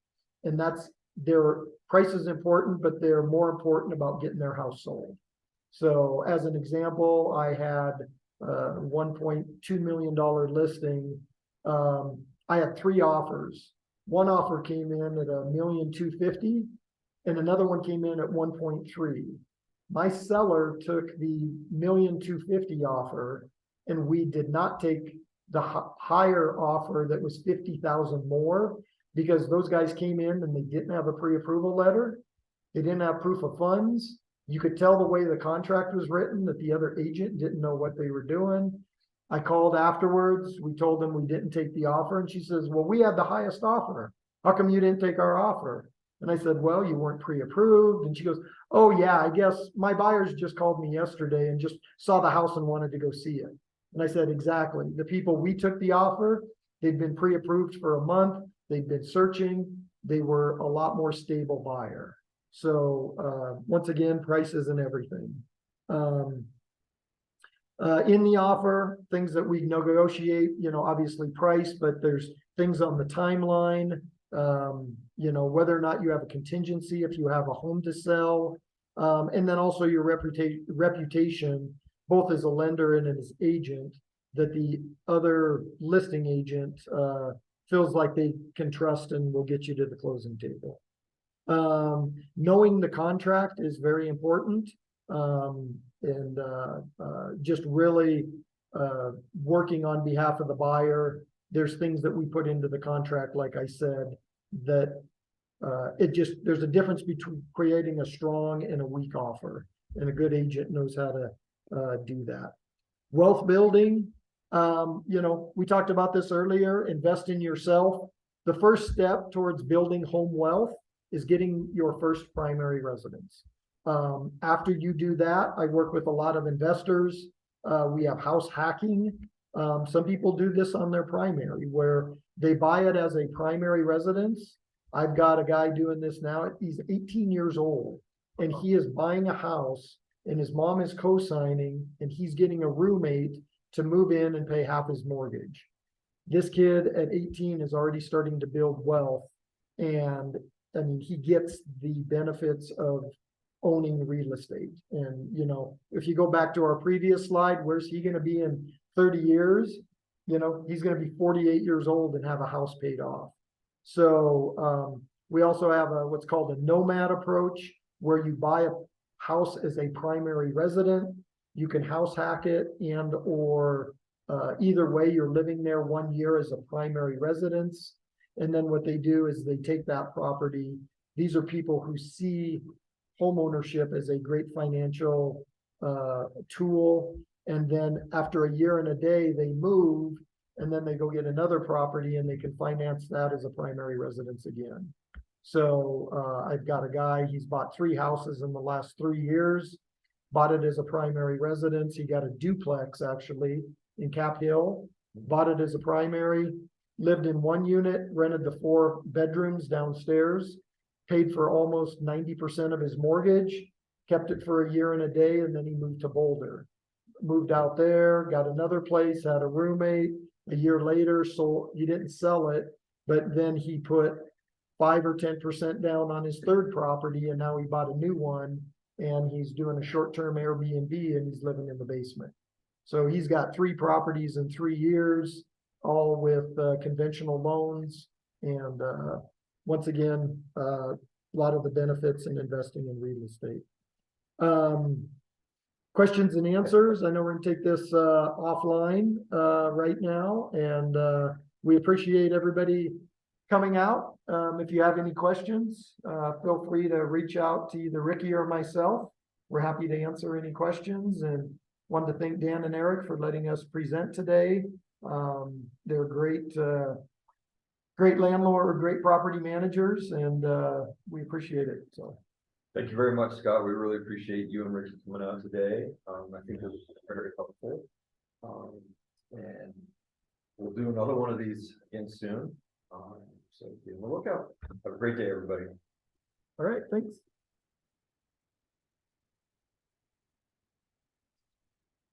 And that's, their price is important, but they're more important about getting their house sold. So as an example, I had a $1.2 million listing. I had 3 offers. One offer came in at $1,250,000, and another one came in at 1.3. My seller took the $1,250,000 offer, and we did not take the higher offer that was $50,000 more, because those guys came in and they didn't have a pre-approval letter. They didn't have proof of funds. You could tell the way the contract was written that the other agent didn't know what they were doing. I called afterwards. We told them we didn't take the offer. And she says, well, we had the highest offer. How come you didn't take our offer? And I said, well, you weren't pre-approved. And she goes, oh yeah, I guess my buyers just called me yesterday and just saw the house and wanted to go see it. And I said, exactly. The people we took the offer, they'd been pre-approved for a month. They'd been searching. They were a lot more stable buyer. So once again, prices and everything. In the offer, things that we negotiate, you know, obviously price, but there's things on the timeline, you know, whether or not you have a contingency, if you have a home to sell, and then also your reputation, both as a lender and as agent, that the other listing agent feels like they can trust and will get you to the closing table. Knowing the contract is very important. And just really working on behalf of the buyer. There's things that we put into the contract, like I said, that there's a difference between creating a strong and a weak offer, and a good agent knows how to do that. Wealth building, you know, we talked about this earlier, invest in yourself. The first step towards building home wealth is getting your first primary residence. After you do that, I work with a lot of investors. We have house hacking. Some people do this on their primary, where they buy it as a primary residence. I've got a guy doing this now. He's 18 years old, and he is buying a house and his mom is co-signing, and he's getting a roommate to move in and pay half his mortgage. This kid at 18 is already starting to build wealth, and I mean, he gets the benefits of owning real estate. And, you know, if you go back to our previous slide, where's he gonna be in 30 years? You know, he's gonna be 48 years old and have a house paid off. So, we also have what's called a nomad approach, where you buy a house as a primary resident. You can house hack it and or either way, you're living there 1 year as a primary residence. And then what they do is they take that property. These are people who see homeownership as a great financial tool. And then after a year and a day, they move, and then they go get another property and they can finance that as a primary residence again. So I've got a guy, he's bought 3 houses in the last 3 years, bought it as a primary residence. He got a duplex actually in Cap Hill, bought it as a primary, lived in 1 unit, rented the 4 bedrooms downstairs, paid for almost 90% of his mortgage, kept it for a year and a day, and then he moved to Boulder. Moved out there, got another place, had a roommate. A year later, sold. He didn't sell it, but then he put 5 or 10% down on his 3rd property, and now he bought a new one, and he's doing a short-term Airbnb, and he's living in the basement. So he's got 3 properties in 3 years, all with conventional loans, and once again, a lot of the benefits in investing in real estate. Questions and answers. I know we're gonna take this offline right now, and we appreciate everybody coming out. If you have any questions, feel free to reach out to either Ricky or myself. We're happy to answer any questions, and wanted to thank Dan and Eric for letting us present today. They're great landlord, great property managers, and we appreciate it. So Thank you very much, Scott. We really appreciate you and Ricky coming out today. I think it was very helpful. And we'll do another one of these again soon. So be on the lookout. Have a great day, everybody. all right, thanks.